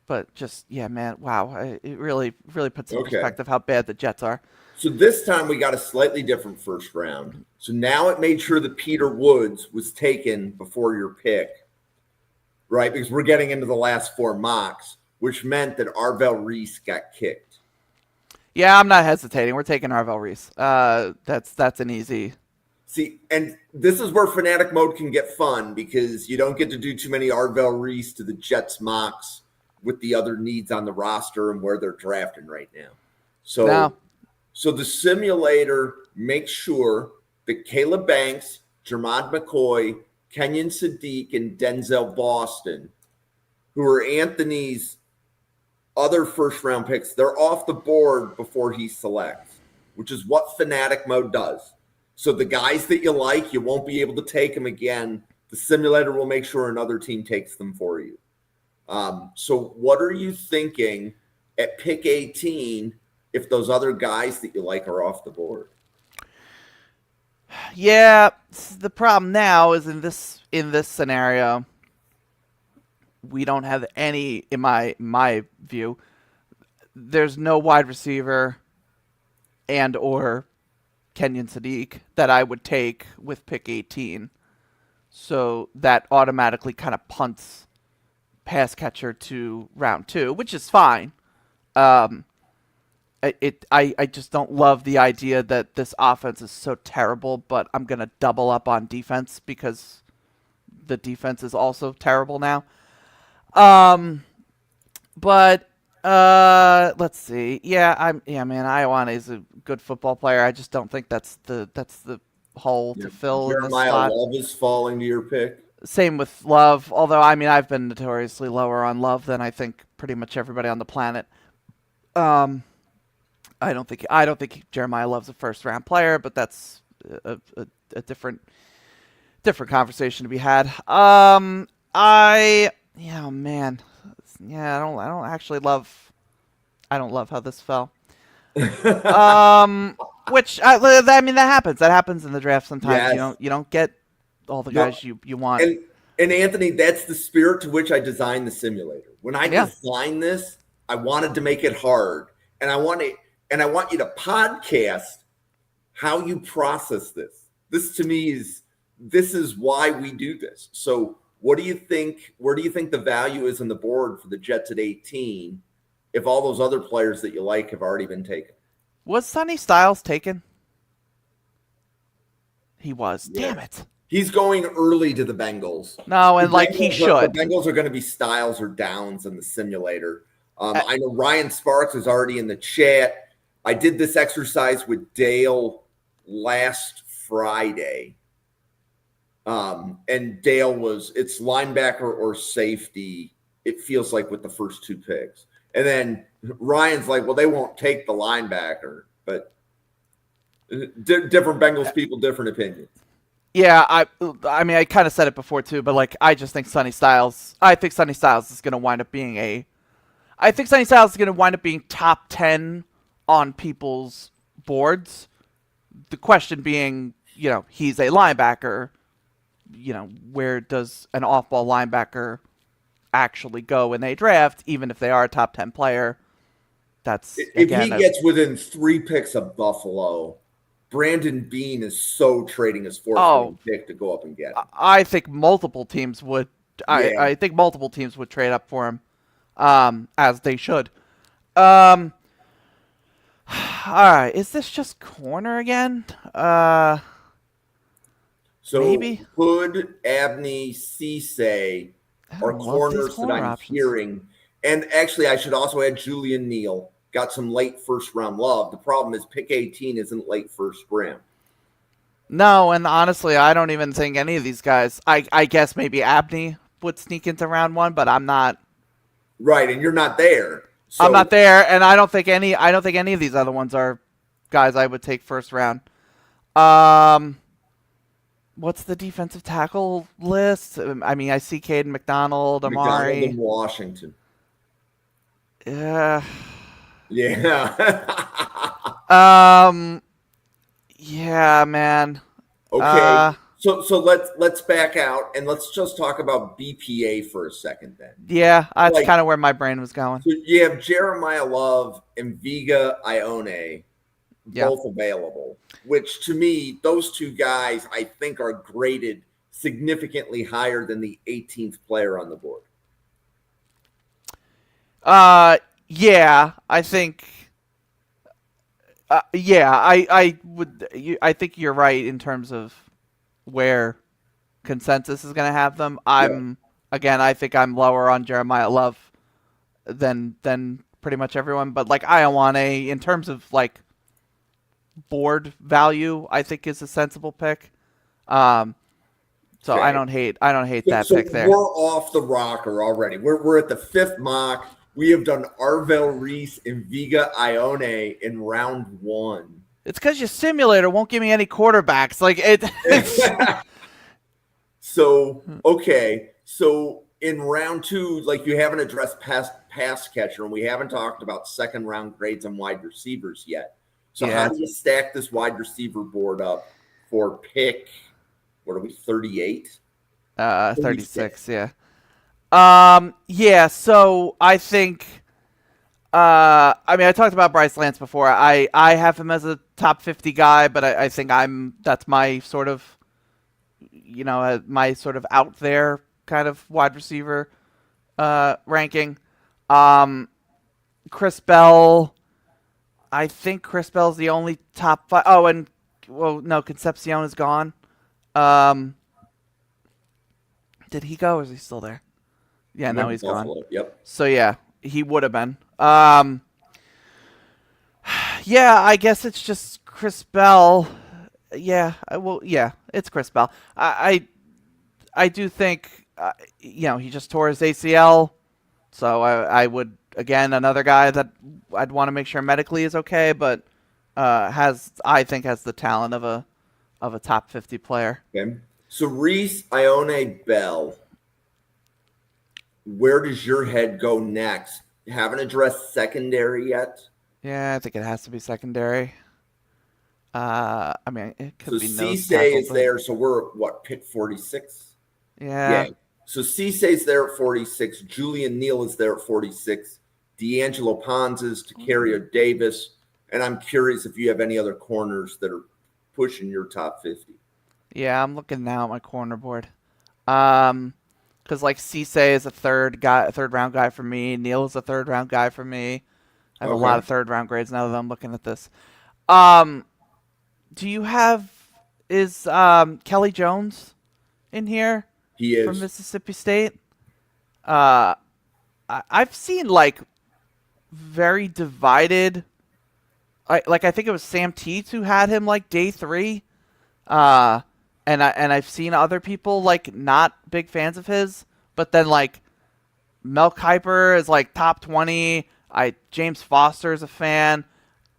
[SPEAKER 2] But just man, wow, it really puts in perspective how bad the Jets are.
[SPEAKER 1] So this time we got a slightly different first round. So now it made sure that Peter Woods was taken before your pick, right? Because we're getting into the last 4 mocks, which meant that Arvell Reese got kicked.
[SPEAKER 2] Yeah, I'm not hesitating. We're taking Arvell Reese. That's an easy.
[SPEAKER 1] See, and this is where Fanatic Mode can get fun because you don't get to do too many Arvell Reese to the Jets mocks with the other needs on the roster and where they're drafting right now. So the simulator makes sure that Caleb Banks, Jermod McCoy, Kenyon Sadiq, and Denzel Boston, who are Anthony's other first-round picks, they're off the board before he selects, which is what Fanatic Mode does. So the guys that you like, you won't be able to take them again. The simulator will make sure another team takes them for you. So what are you thinking at pick 18 if those other guys that you like are off the board?
[SPEAKER 2] Yeah, the problem now is in this scenario, we don't have any, in my view, there's no wide receiver and or Kenyon Sadiq that I would take with pick 18. So that automatically kind of punts pass catcher to round 2, which is fine. I just don't love the idea that this offense is so terrible, but I'm going to double up on defense because the defense is also terrible now. But let's see. Man, Ioane is a good football player. I just don't think that's the hole to fill in this spot.
[SPEAKER 1] Jeremiah Love is falling to your pick.
[SPEAKER 2] Same with Love, although I mean I've been notoriously lower on Love than I think pretty much everybody on the planet. I don't think Jeremiah Love's a first round player, but that's a different conversation to be had. I don't actually love. I don't love how this fell. Which I mean that happens. That happens in the draft sometimes.
[SPEAKER 1] Yes.
[SPEAKER 2] You don't get all the guys you want.
[SPEAKER 1] And Anthony, that's the spirit to which I designed the simulator. When I designed this, I wanted to make it hard, and I want you to podcast how you process this. This to me is why we do this. So what do you think? Where do you think the value is on the board for the Jets at 18 if all those other players that you like have already been taken?
[SPEAKER 2] Was Sonny Styles taken? He was. Yeah. Damn it.
[SPEAKER 1] He's going early to the Bengals.
[SPEAKER 2] No, and he should.
[SPEAKER 1] The Bengals are going to be Styles or Downs in the simulator. I know Ryan Sparks is already in the chat. I did this exercise with Dale last Friday. And Dale it's linebacker or safety, it feels like, with the first 2 picks. And then Ryan's like, well, they won't take the linebacker. But different Bengals people, different opinions.
[SPEAKER 2] Yeah, I mean, I kind of said it before too, but I just think Sonny Styles is going to wind up being top 10 on people's boards the question being, he's a linebacker. Where does an off-ball linebacker actually go when they draft, even if they are a top 10 player? That's,
[SPEAKER 1] If he
[SPEAKER 2] again,
[SPEAKER 1] gets within 3 picks of Buffalo, Brandon Bean is so trading his fourth
[SPEAKER 2] oh,
[SPEAKER 1] round pick to go up and get him.
[SPEAKER 2] I think multiple teams would.
[SPEAKER 1] Yeah.
[SPEAKER 2] I think multiple teams would trade up for him, as they should. Um, all right, is this just corner again?
[SPEAKER 1] So
[SPEAKER 2] Maybe.
[SPEAKER 1] Hood, Abney, Cisse
[SPEAKER 2] I
[SPEAKER 1] are
[SPEAKER 2] don't love these
[SPEAKER 1] corners that
[SPEAKER 2] corner
[SPEAKER 1] I'm
[SPEAKER 2] options.
[SPEAKER 1] hearing. And actually, I should also add Julian Neal. Got some late first round love. The problem is pick 18 isn't late first round.
[SPEAKER 2] No, and honestly, I don't even think any of these guys. I guess maybe Abney would sneak into round 1, but I'm not.
[SPEAKER 1] Right, and you're not there.
[SPEAKER 2] I'm
[SPEAKER 1] So
[SPEAKER 2] not there, and I don't think any. I don't think any of these other ones are guys I would take first round. What's the defensive tackle list? I mean, I see Caden McDonald,
[SPEAKER 1] McDonald
[SPEAKER 2] Amari.
[SPEAKER 1] in Washington.
[SPEAKER 2] Yeah.
[SPEAKER 1] Yeah.
[SPEAKER 2] Yeah, man.
[SPEAKER 1] Okay. So let's back out and let's just talk about BPA for a second then.
[SPEAKER 2] Yeah, that's
[SPEAKER 1] Like,
[SPEAKER 2] kind of where my brain was going.
[SPEAKER 1] so you have Jeremiah Love and Viga Ione
[SPEAKER 2] Yeah.
[SPEAKER 1] both available, which to me, those two guys I think are graded significantly higher than the 18th player on the board.
[SPEAKER 2] Yeah, I think. Yeah, I would. I think you're right in terms of where consensus is going to have them. Again, I think I'm lower on Jeremiah Love than pretty much everyone. But like Ioane, in terms of like board value, I think is a sensible pick. So
[SPEAKER 1] Okay.
[SPEAKER 2] I don't hate that
[SPEAKER 1] So
[SPEAKER 2] pick there.
[SPEAKER 1] we're off the rocker already. We're at the 5th mock. We have done Arvell Reese and Viga Ione in round 1.
[SPEAKER 2] It's because your simulator won't give me any quarterbacks. Like it.
[SPEAKER 1] So okay. So in round 2, like you haven't addressed pass catcher, and we haven't talked about second round grades on wide receivers yet. So
[SPEAKER 2] Yeah.
[SPEAKER 1] how do you stack this wide receiver board up for pick? What are we, 38?
[SPEAKER 2] 36, yeah. Yeah, so I think I mean I talked about Bryce Lance before. I have him as a top 50 guy, but I think that's my sort of my sort of out there kind of wide receiver ranking. Chris Bell, I think Chris Bell's the only top 5. Oh, and well, no, Concepcion is gone. Did he go or is he still there? Yeah, no, he's
[SPEAKER 1] Buffalo.
[SPEAKER 2] gone.
[SPEAKER 1] Yep.
[SPEAKER 2] So yeah, he would have been. Yeah, I guess it's just Chris Bell. Yeah, it's Chris Bell. I do think he just tore his ACL, so I would, again, another guy that I'd want to make sure medically is okay, but I think has the talent of a top 50 player.
[SPEAKER 1] Okay. So Reese, Ione, Bell. Where does your head go next? Haven't addressed secondary yet.
[SPEAKER 2] Yeah, I think it has to be secondary. I mean, it could be no
[SPEAKER 1] Cisse
[SPEAKER 2] tackle,
[SPEAKER 1] is
[SPEAKER 2] but
[SPEAKER 1] there. So we're at what, pick 46?
[SPEAKER 2] yeah.
[SPEAKER 1] So Cisse's there at 46. Julian Neal is there at 46. D'Angelo Ponz's, Tacario Davis. And I'm curious if you have any other corners that are pushing your top 50.
[SPEAKER 2] Yeah, I'm looking now at my corner board. Because like Cisse is a third round guy for me. Neal is a third round guy for me. I have a lot of third round grades now that I'm looking at this. Do you have Kelly Jones in here?
[SPEAKER 1] He is
[SPEAKER 2] from Mississippi State. I've seen like very divided. I think it was Sam Teets who had him like day 3. And I've seen other people like not big fans of his, but then like Mel Kiper is like top 20. James Foster is a fan.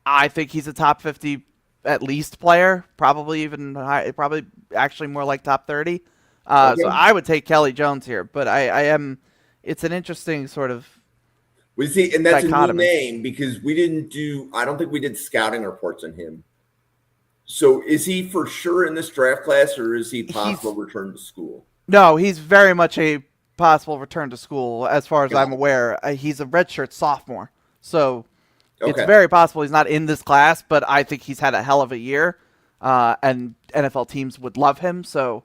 [SPEAKER 2] I think he's a top 50 at least player, probably even high, probably actually more like top 30. So I would take Kelly Jones here, but I am. It's an interesting sort of.
[SPEAKER 1] We see, and that's
[SPEAKER 2] dichotomy.
[SPEAKER 1] a new name because we didn't do. I don't think we did scouting reports on him. So is he for sure in this draft class, or is he possible
[SPEAKER 2] He's
[SPEAKER 1] return to school?
[SPEAKER 2] no, he's very much a possible return to school, as far as
[SPEAKER 1] Got
[SPEAKER 2] I'm aware. He's a redshirt sophomore, so
[SPEAKER 1] it.
[SPEAKER 2] it's
[SPEAKER 1] Okay.
[SPEAKER 2] very possible he's not in this class. But I think he's had a hell of a year, and NFL teams would love him. So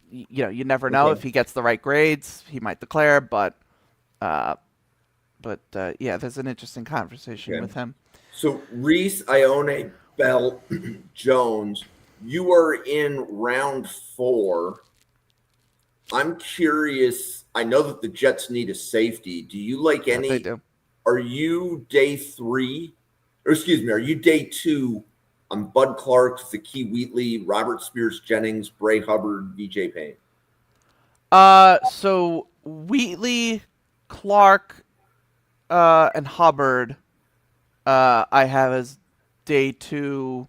[SPEAKER 2] you never know if
[SPEAKER 1] Okay.
[SPEAKER 2] he gets the right grades, he might declare. Uh, yeah, there's an interesting conversation
[SPEAKER 1] Okay.
[SPEAKER 2] with him.
[SPEAKER 1] So Reese, Ione, Bell, Jones, you are in round 4. I'm curious. I know that the Jets need a safety. Do you like
[SPEAKER 2] That they
[SPEAKER 1] any?
[SPEAKER 2] do.
[SPEAKER 1] Are you day 3? Or excuse me, are you day 2 on Bud Clark, Zakee Wheatley, Robert Spears Jennings, Bray Hubbard, VJ Payne?
[SPEAKER 2] So Wheatley, Clark, and Hubbard, I have as day 2.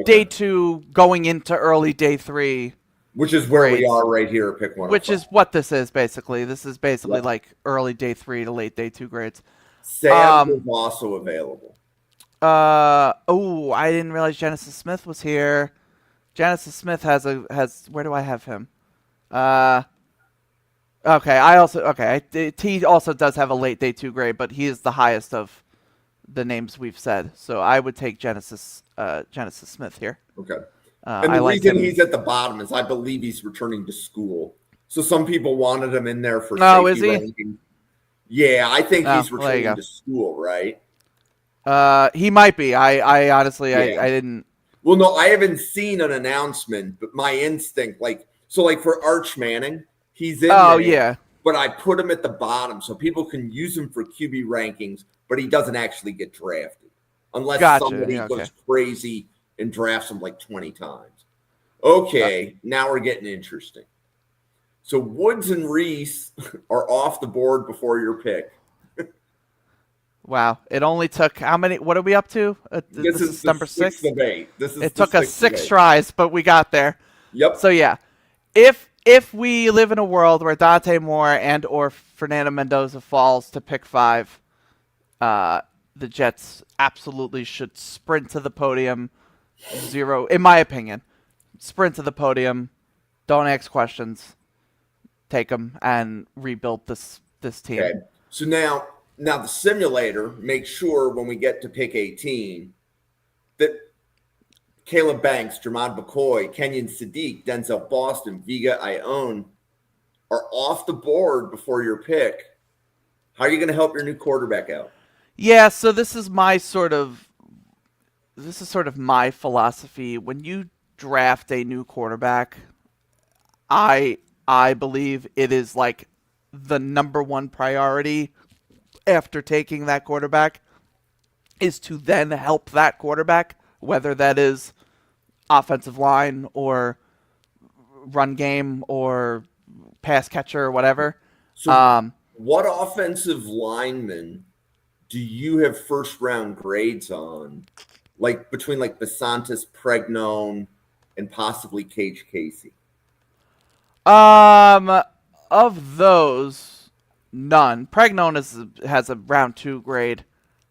[SPEAKER 2] Day
[SPEAKER 1] Okay.
[SPEAKER 2] 2 going into early day 3
[SPEAKER 1] Which is where we
[SPEAKER 2] grades,
[SPEAKER 1] are right here at pick
[SPEAKER 2] which
[SPEAKER 1] 105.
[SPEAKER 2] is what this is basically. This is basically
[SPEAKER 1] Yep.
[SPEAKER 2] like early day 3 to late day 2 grades.
[SPEAKER 1] Sam is
[SPEAKER 2] Um.
[SPEAKER 1] also available.
[SPEAKER 2] Oh, I didn't realize Genesis Smith was here. Genesis Smith has. Where do I have him? Uh. Okay. He also does have a late day 2 grade, but he is the highest of the names we've said. So I would take Genesis Smith here.
[SPEAKER 1] Okay. And
[SPEAKER 2] I
[SPEAKER 1] the
[SPEAKER 2] like
[SPEAKER 1] reason
[SPEAKER 2] him.
[SPEAKER 1] he's at the bottom is I believe he's returning to school. So some people wanted him in there for
[SPEAKER 2] Oh, is
[SPEAKER 1] safety
[SPEAKER 2] he?
[SPEAKER 1] ranking. Yeah, I think
[SPEAKER 2] Oh,
[SPEAKER 1] he's
[SPEAKER 2] well, there you
[SPEAKER 1] returning
[SPEAKER 2] go.
[SPEAKER 1] to school, right?
[SPEAKER 2] He might be. I honestly,
[SPEAKER 1] Yeah.
[SPEAKER 2] I didn't.
[SPEAKER 1] Well, no, I haven't seen an announcement, but my instinct, like for Arch Manning, he's in
[SPEAKER 2] Oh,
[SPEAKER 1] there,
[SPEAKER 2] yeah.
[SPEAKER 1] but I put him at the bottom so people can use him for QB rankings, but he doesn't actually get drafted unless
[SPEAKER 2] Gotcha.
[SPEAKER 1] somebody
[SPEAKER 2] Yeah, okay.
[SPEAKER 1] goes crazy and drafts him like 20 times. Okay, now we're getting interesting. So Woods and Reese are off the board before your pick.
[SPEAKER 2] Wow. It only took how many? What are we up to?
[SPEAKER 1] This
[SPEAKER 2] This
[SPEAKER 1] is
[SPEAKER 2] is
[SPEAKER 1] the
[SPEAKER 2] number
[SPEAKER 1] sixth
[SPEAKER 2] 6.
[SPEAKER 1] of eight. This is
[SPEAKER 2] It
[SPEAKER 1] the
[SPEAKER 2] took us
[SPEAKER 1] sixth of
[SPEAKER 2] 6
[SPEAKER 1] eight.
[SPEAKER 2] tries, but we got there. So
[SPEAKER 1] Yep.
[SPEAKER 2] yeah, if we live in a world where Dante Moore and or Fernando Mendoza falls to pick 5, the Jets absolutely should sprint to the podium. Zero, in my opinion, sprint to the podium. Don't ask questions. Take them and rebuild this team.
[SPEAKER 1] Okay. So now the simulator makes sure when we get to pick 18 that Caleb Banks, Jermond McCoy, Kenyon Sadiq, Denzel Boston, Viga Ione are off the board before your pick. How are you going to help your new quarterback out?
[SPEAKER 2] Yeah, so this is sort of my philosophy. When you draft a new quarterback, I believe it is like the number one priority after taking that quarterback is to then help that quarterback, whether that is offensive line or run game or pass catcher or whatever.
[SPEAKER 1] So, what offensive lineman do you have first round grades on? Like between like Basantis, Pregnone, and possibly Cage Casey?
[SPEAKER 2] Um, of those, none. Pregnon has a round 2 grade.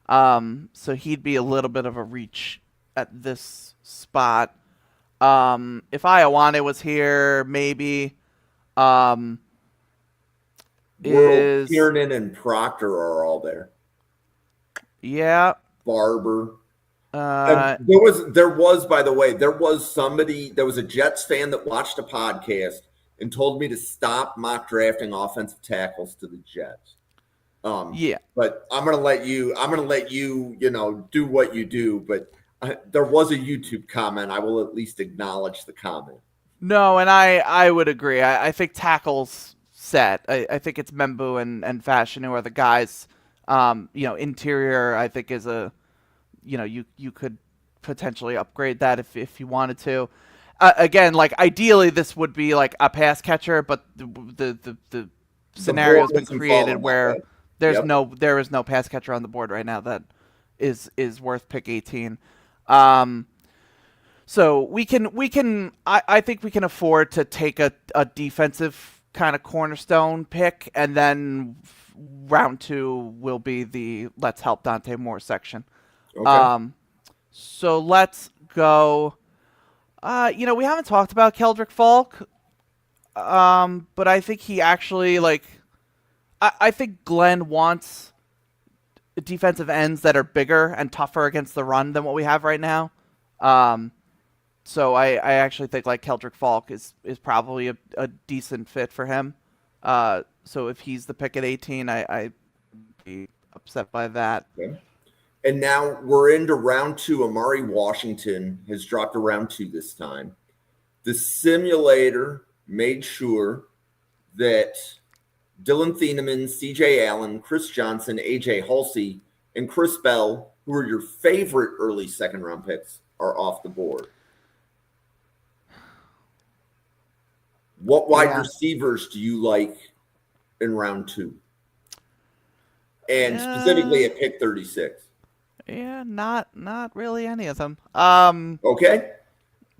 [SPEAKER 2] So he'd be a little bit of a reach at this spot. If Ioane was here, maybe. Um,
[SPEAKER 1] World,
[SPEAKER 2] is
[SPEAKER 1] Kiernan, and Proctor are all there.
[SPEAKER 2] yeah.
[SPEAKER 1] Barber.
[SPEAKER 2] Uh,
[SPEAKER 1] There was, by the way, there was a Jets fan that watched a podcast and told me to stop mock drafting offensive tackles to the Jets.
[SPEAKER 2] yeah.
[SPEAKER 1] But I'm gonna let you, do what you do. But there was a YouTube comment. I will at least acknowledge the comment.
[SPEAKER 2] No, and I would agree. I think tackles set. I think it's Membu and Fashion who are the guys. Interior I think is you could potentially upgrade that if you wanted to. Again, like ideally this would be like a pass catcher, but the
[SPEAKER 1] The
[SPEAKER 2] scenario
[SPEAKER 1] board
[SPEAKER 2] has been
[SPEAKER 1] isn't
[SPEAKER 2] created
[SPEAKER 1] falling that
[SPEAKER 2] where
[SPEAKER 1] way. Yep.
[SPEAKER 2] there is no pass catcher on the board right now that is worth pick 18. So I think we can afford to take a defensive kind of cornerstone pick, and then round 2 will be the let's help Dante Moore section.
[SPEAKER 1] Okay.
[SPEAKER 2] So let's go. We haven't talked about Keldrick Falk, but I think he actually I think Glenn wants defensive ends that are bigger and tougher against the run than what we have right now. So I actually think Keldrick Falk is probably a decent fit for him. So if he's the pick at 18, I'd be upset by that.
[SPEAKER 1] Okay. And now we're into round 2. Amari Washington has dropped to round 2 this time. The simulator made sure that Dylan Thieneman, CJ Allen, Chris Johnson, AJ Halsey, and Chris Bell, who are your favorite early second-round picks, are off the board. What wide receivers do you like in round 2? And specifically at pick 36.
[SPEAKER 2] Yeah, not really any of them.
[SPEAKER 1] Okay.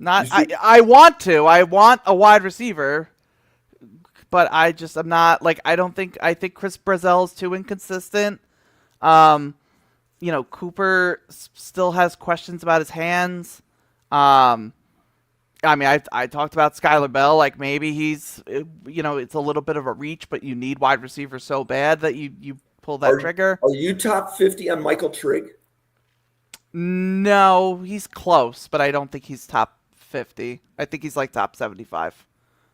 [SPEAKER 2] I want to. I want a wide receiver, but I'm not I think Chris Brazel's too inconsistent. Cooper still has questions about his hands. I talked about Skylar Bell. Maybe he's, it's a little bit of a reach, but you need wide receiver so bad that you pull that trigger.
[SPEAKER 1] Are you top 50 on Michael Trigg?
[SPEAKER 2] No, he's close, but I don't think he's top 50. I think he's top 75.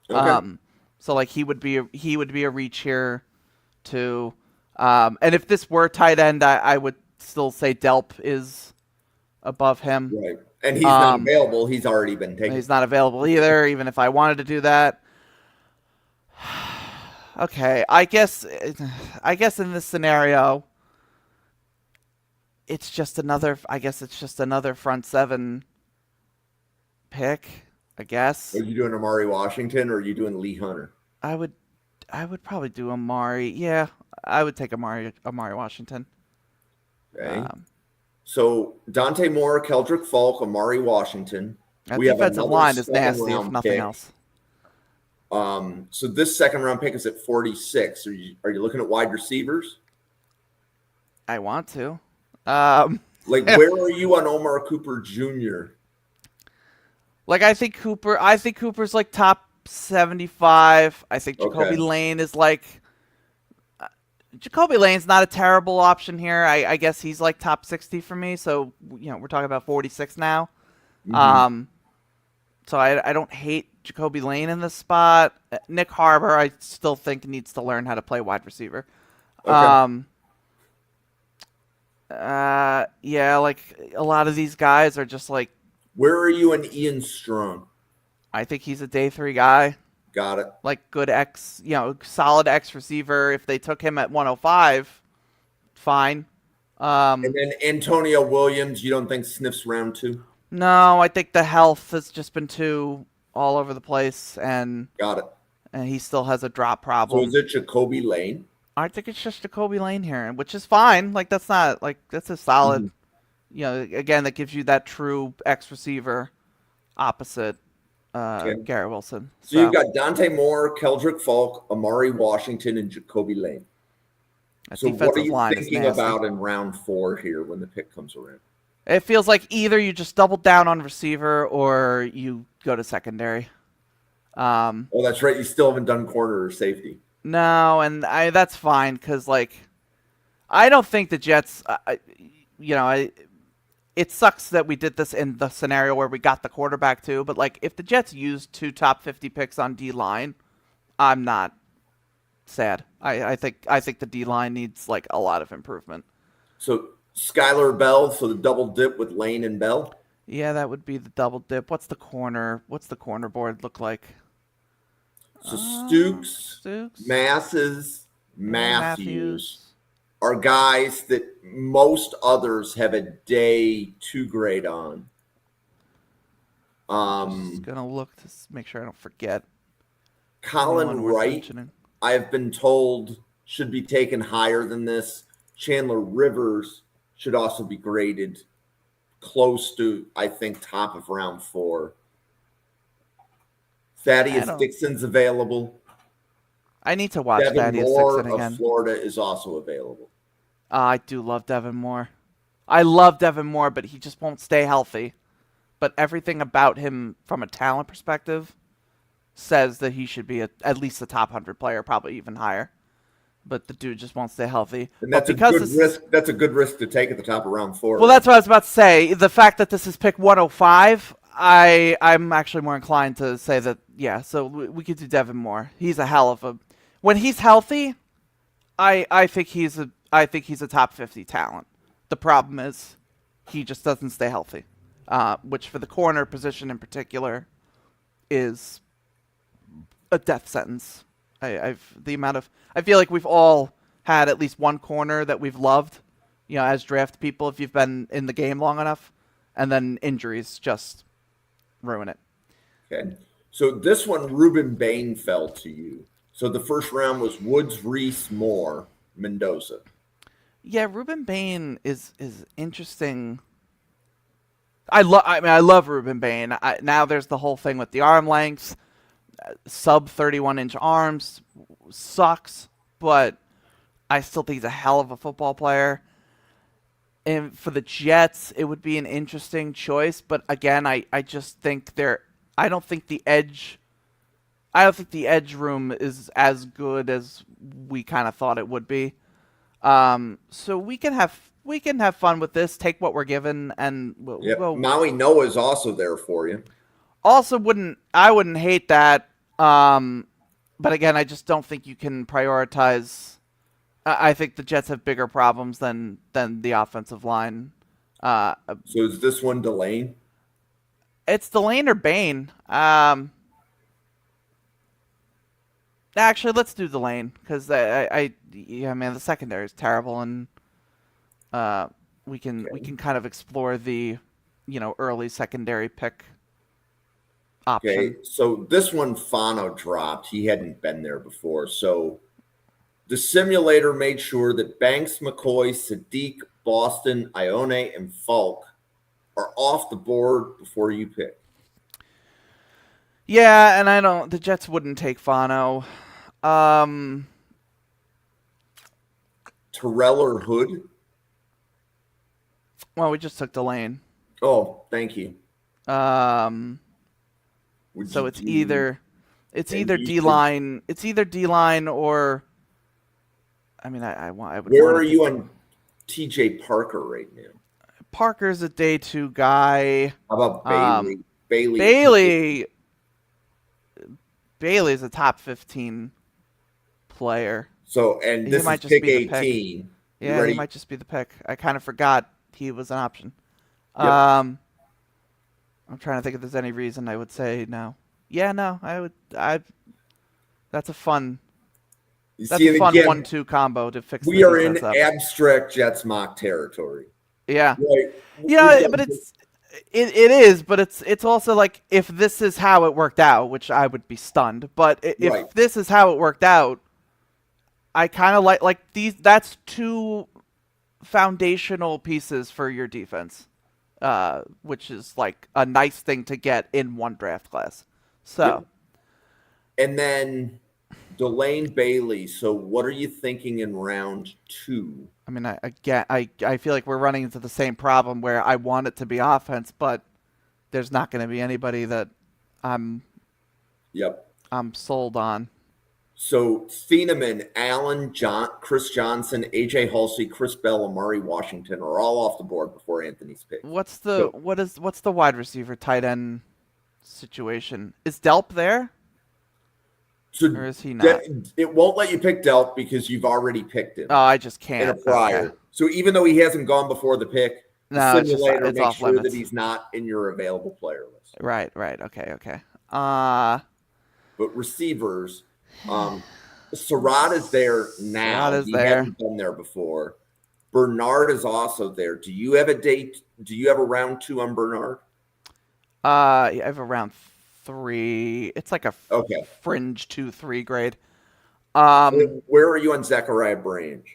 [SPEAKER 1] Okay.
[SPEAKER 2] So he would be a reach here too. And if this were tight end, I would still say Delp is above him.
[SPEAKER 1] Right. And he's not available. He's already been taken.
[SPEAKER 2] He's not available either, even if I wanted to do that. Okay, I guess in this scenario, it's just another front 7 pick, I guess.
[SPEAKER 1] Are you doing Amari Washington or are you doing Lee Hunter?
[SPEAKER 2] I would probably do Amari. Yeah, I would take Amari Washington.
[SPEAKER 1] Okay. So Dante Moore, Keldrick Falk, Amari Washington.
[SPEAKER 2] That defensive line is nasty, if nothing else.
[SPEAKER 1] So this second round pick is at 46. Are you looking at wide receivers?
[SPEAKER 2] I want to.
[SPEAKER 1] Where are you on Omar Cooper Jr.?
[SPEAKER 2] I think Cooper's top 75. I think Jacoby Lane is Jacoby Lane's not a terrible option here. I guess he's top 60 for me. So we're talking about 46 now.
[SPEAKER 1] Mm-hmm.
[SPEAKER 2] So I don't hate Jacoby Lane in this spot. Nick Harbor, I still think needs to learn how to play wide receiver.
[SPEAKER 1] Okay.
[SPEAKER 2] Yeah, a lot of these guys are just
[SPEAKER 1] Where are you in Ian Strong?
[SPEAKER 2] I think he's a day 3 guy.
[SPEAKER 1] Got it.
[SPEAKER 2] Good X, solid X receiver. If they took him at 105, fine.
[SPEAKER 1] And then Antonio Williams, you don't think sniffs round 2?
[SPEAKER 2] No, I think the health has just been too all over the place, and
[SPEAKER 1] got it.
[SPEAKER 2] And he still has a drop problem.
[SPEAKER 1] So is it Jacoby Lane?
[SPEAKER 2] I think it's just Jacoby Lane here, which is fine. That's not that's a solid. Again, that gives you that true X receiver opposite Garrett Wilson.
[SPEAKER 1] So you've got Dante Moore, Keldrick Falk, Amari Washington, and Jacoby Lane. So what are you thinking about in round 4 here when the pick comes around?
[SPEAKER 2] It feels like either you just double down on receiver or you go to secondary.
[SPEAKER 1] Oh, that's right. You still haven't done corner or safety.
[SPEAKER 2] No, and that's fine because I don't think the Jets. It sucks that we did this in the scenario where we got the quarterback too. But if the Jets used 2 top 50 picks on D line, I'm not sad. I think the D line needs a lot of improvement.
[SPEAKER 1] So Skylar Bell, so the double dip with Lane and Bell.
[SPEAKER 2] Yeah, that would be the double dip. What's the corner board look like?
[SPEAKER 1] So Stooks, Matthews are guys that most others have a day 2 grade on.
[SPEAKER 2] I'm just gonna look to make sure I don't forget.
[SPEAKER 1] Colin Wright, I have been told, should be taken higher than this. Chandler Rivers should also be graded close to, I think, top of round 4. Thaddeus Dixon's available.
[SPEAKER 2] I need to watch
[SPEAKER 1] Devin
[SPEAKER 2] Thaddeus
[SPEAKER 1] Moore
[SPEAKER 2] Dixon again.
[SPEAKER 1] Of Florida is also available.
[SPEAKER 2] I do love Devin Moore. I love Devin Moore, but he just won't stay healthy. but everything about him from a talent perspective says that he should be at least a top 100 player, probably even higher. But the dude just won't stay healthy.
[SPEAKER 1] And
[SPEAKER 2] But
[SPEAKER 1] that's a
[SPEAKER 2] because
[SPEAKER 1] good
[SPEAKER 2] this
[SPEAKER 1] risk. That's a good risk to take at the top of round 4.
[SPEAKER 2] well,
[SPEAKER 1] Right?
[SPEAKER 2] that's what I was about to say. The fact that this is pick 105, I'm actually more inclined to say that yeah. So we could do Devin Moore. He's a hell of a when he's healthy. I think he's a top 50 talent. The problem is he just doesn't stay healthy, which for the corner position in particular is a death sentence. I feel like we've all had at least one corner that we've loved, as draft people if you've been in the game long enough, and then injuries just ruin it.
[SPEAKER 1] Okay. So this one, Ruben Bain fell to you. So the first round was Woods, Reese, Moore, Mendoza.
[SPEAKER 2] Yeah, Ruben Bain is interesting. I love Ruben Bain. Now there's the whole thing with the arm lengths, sub 31-inch arms sucks, but I still think he's a hell of a football player. And for the Jets, it would be an interesting choice, but again, I just think I don't think the edge room is as good as we kind of thought it would be. So we can have fun with this. Take what we're given, and we'll go.
[SPEAKER 1] Maui Noah is also there for you.
[SPEAKER 2] Also, I wouldn't hate that. But again, I just don't think you can prioritize. I think the Jets have bigger problems than the offensive line.
[SPEAKER 1] So is this one Delane?
[SPEAKER 2] It's Delane or Bain. Actually, let's do Delane because the secondary is terrible, and we can kind of explore the early secondary pick option.
[SPEAKER 1] Okay, so this one Fano dropped. He hadn't been there before, so the simulator made sure that Banks, McCoy, Sadiq, Boston, Ione, and Falk are off the board before you pick.
[SPEAKER 2] Yeah, and the Jets wouldn't take Fano.
[SPEAKER 1] Terrell or Hood?
[SPEAKER 2] Well, we just took Delane.
[SPEAKER 1] Oh, thank you.
[SPEAKER 2] So it's either D-line. It's either D-line or. I mean, I would.
[SPEAKER 1] Where are you on T.J. Parker right now?
[SPEAKER 2] Parker's a day 2 guy.
[SPEAKER 1] How about Bailey?
[SPEAKER 2] Bailey's a top 15 player.
[SPEAKER 1] So, and this is pick 18.
[SPEAKER 2] Yeah, he might just be the pick. I kind of forgot he was an option.
[SPEAKER 1] Yep.
[SPEAKER 2] I'm trying to think if there's any reason I would say no. Yeah, no, that's a fun. That's a fun 1-2 combo to fix.
[SPEAKER 1] We are in abstract Jets mock territory.
[SPEAKER 2] Yeah,
[SPEAKER 1] right.
[SPEAKER 2] Yeah, but it is, but it's also like if this is how it worked out, which I would be stunned. But if this is how it worked out, I kind of like these. That's 2 foundational pieces for your defense, which is like a nice thing to get in one draft class. So,
[SPEAKER 1] and then Delane Bailey. So, what are you thinking in round 2?
[SPEAKER 2] I mean, I feel like we're running into the same problem where I want it to be offense, but there's not going to be anybody that I'm sold on.
[SPEAKER 1] So Thieneman, Allen, Chris Johnson, AJ Halsey, Chris Bell, Amari Washington are all off the board before Anthony's pick.
[SPEAKER 2] What's the wide receiver tight end situation? Is Delp there? Or is he not?
[SPEAKER 1] It won't let you pick Delp because you've already picked him.
[SPEAKER 2] Oh, I just can't.
[SPEAKER 1] In a prior. Okay. So even though he hasn't gone before the pick, the simulator makes sure that he's not in your available player list.
[SPEAKER 2] Right. Okay.
[SPEAKER 1] But receivers, Surratt is there now. He hadn't been there before. Bernard is also there. Do you have a date? Do you have a round 2 on Bernard?
[SPEAKER 2] I have a round 3. It's like a fringe 2-3 grade.
[SPEAKER 1] Where are you on Zachariah Branch?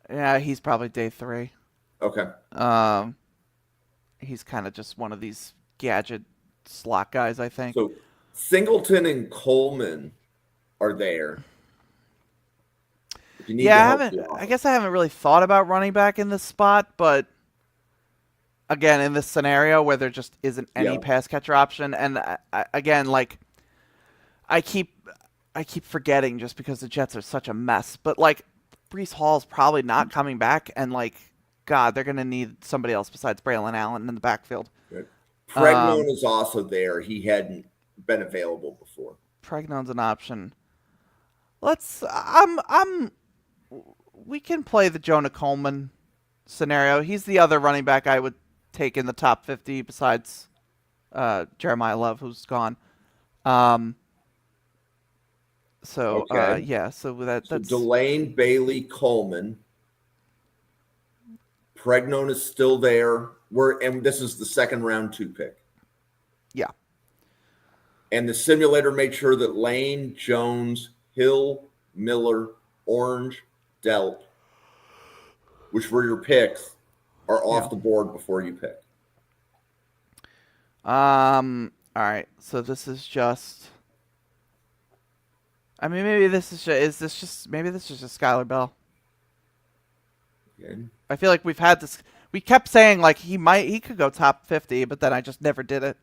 [SPEAKER 2] Yeah, he's probably day 3.
[SPEAKER 1] Okay.
[SPEAKER 2] He's kind of just one of these gadget slot guys, I think.
[SPEAKER 1] So Singleton and Coleman are there.
[SPEAKER 2] I guess I haven't really thought about running back in this spot, but again, in this scenario where there just isn't any
[SPEAKER 1] Yeah.
[SPEAKER 2] pass catcher option, and again, like I keep I keep forgetting just because the Jets are such a mess. But like Brees Hall's probably not coming back, and like God, they're gonna need somebody else besides Braylon Allen in the backfield.
[SPEAKER 1] Good. Pregnon
[SPEAKER 2] Um,
[SPEAKER 1] is also there. He hadn't been available before.
[SPEAKER 2] Pregnon's an option. I'm we can play the Jonah Coleman scenario. He's the other running back I would take in the top 50 besides Jeremiah Love, who's gone. Um,
[SPEAKER 1] Okay.
[SPEAKER 2] yeah, so
[SPEAKER 1] So
[SPEAKER 2] that's
[SPEAKER 1] Delane, Bailey, Coleman. Pregnon is still there. And this is the second round 2 pick.
[SPEAKER 2] yeah.
[SPEAKER 1] And the simulator made sure that Lane, Jones, Hill, Miller, Orange, Delt, which were your picks, are
[SPEAKER 2] Yeah.
[SPEAKER 1] off the board before you pick.
[SPEAKER 2] All right. So this is just. I mean, maybe this is just. Is this just? Maybe this is just Skylar Bell.
[SPEAKER 1] Okay.
[SPEAKER 2] I feel like we've had this. We kept saying like he could go top 50, but then I just never did it.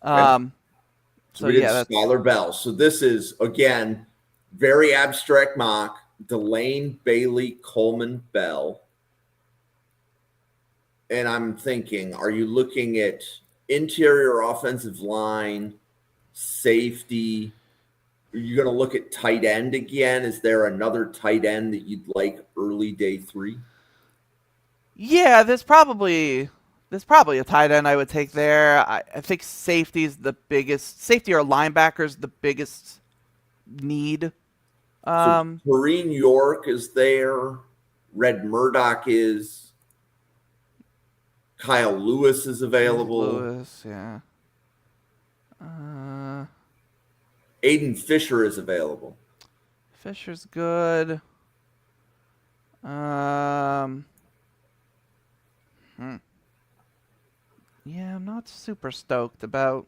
[SPEAKER 1] Okay. So
[SPEAKER 2] So
[SPEAKER 1] we did
[SPEAKER 2] yeah, that's
[SPEAKER 1] Skylar Bell. So this is, again, very abstract mock. Delane, Bailey, Coleman, Bell. And I'm thinking, are you looking at interior offensive line, safety? Are you going to look at tight end again? Is there another tight end that you'd like early day 3?
[SPEAKER 2] yeah. There's probably a tight end I would take there. I think safety's the biggest safety or linebackers the biggest need.
[SPEAKER 1] So
[SPEAKER 2] Um,
[SPEAKER 1] Kareem York is there. Red Murdoch is. Kyle Lewis is available.
[SPEAKER 2] Lewis, yeah.
[SPEAKER 1] Aiden Fisher is available.
[SPEAKER 2] Fisher's good. Um, yeah, I'm not super stoked about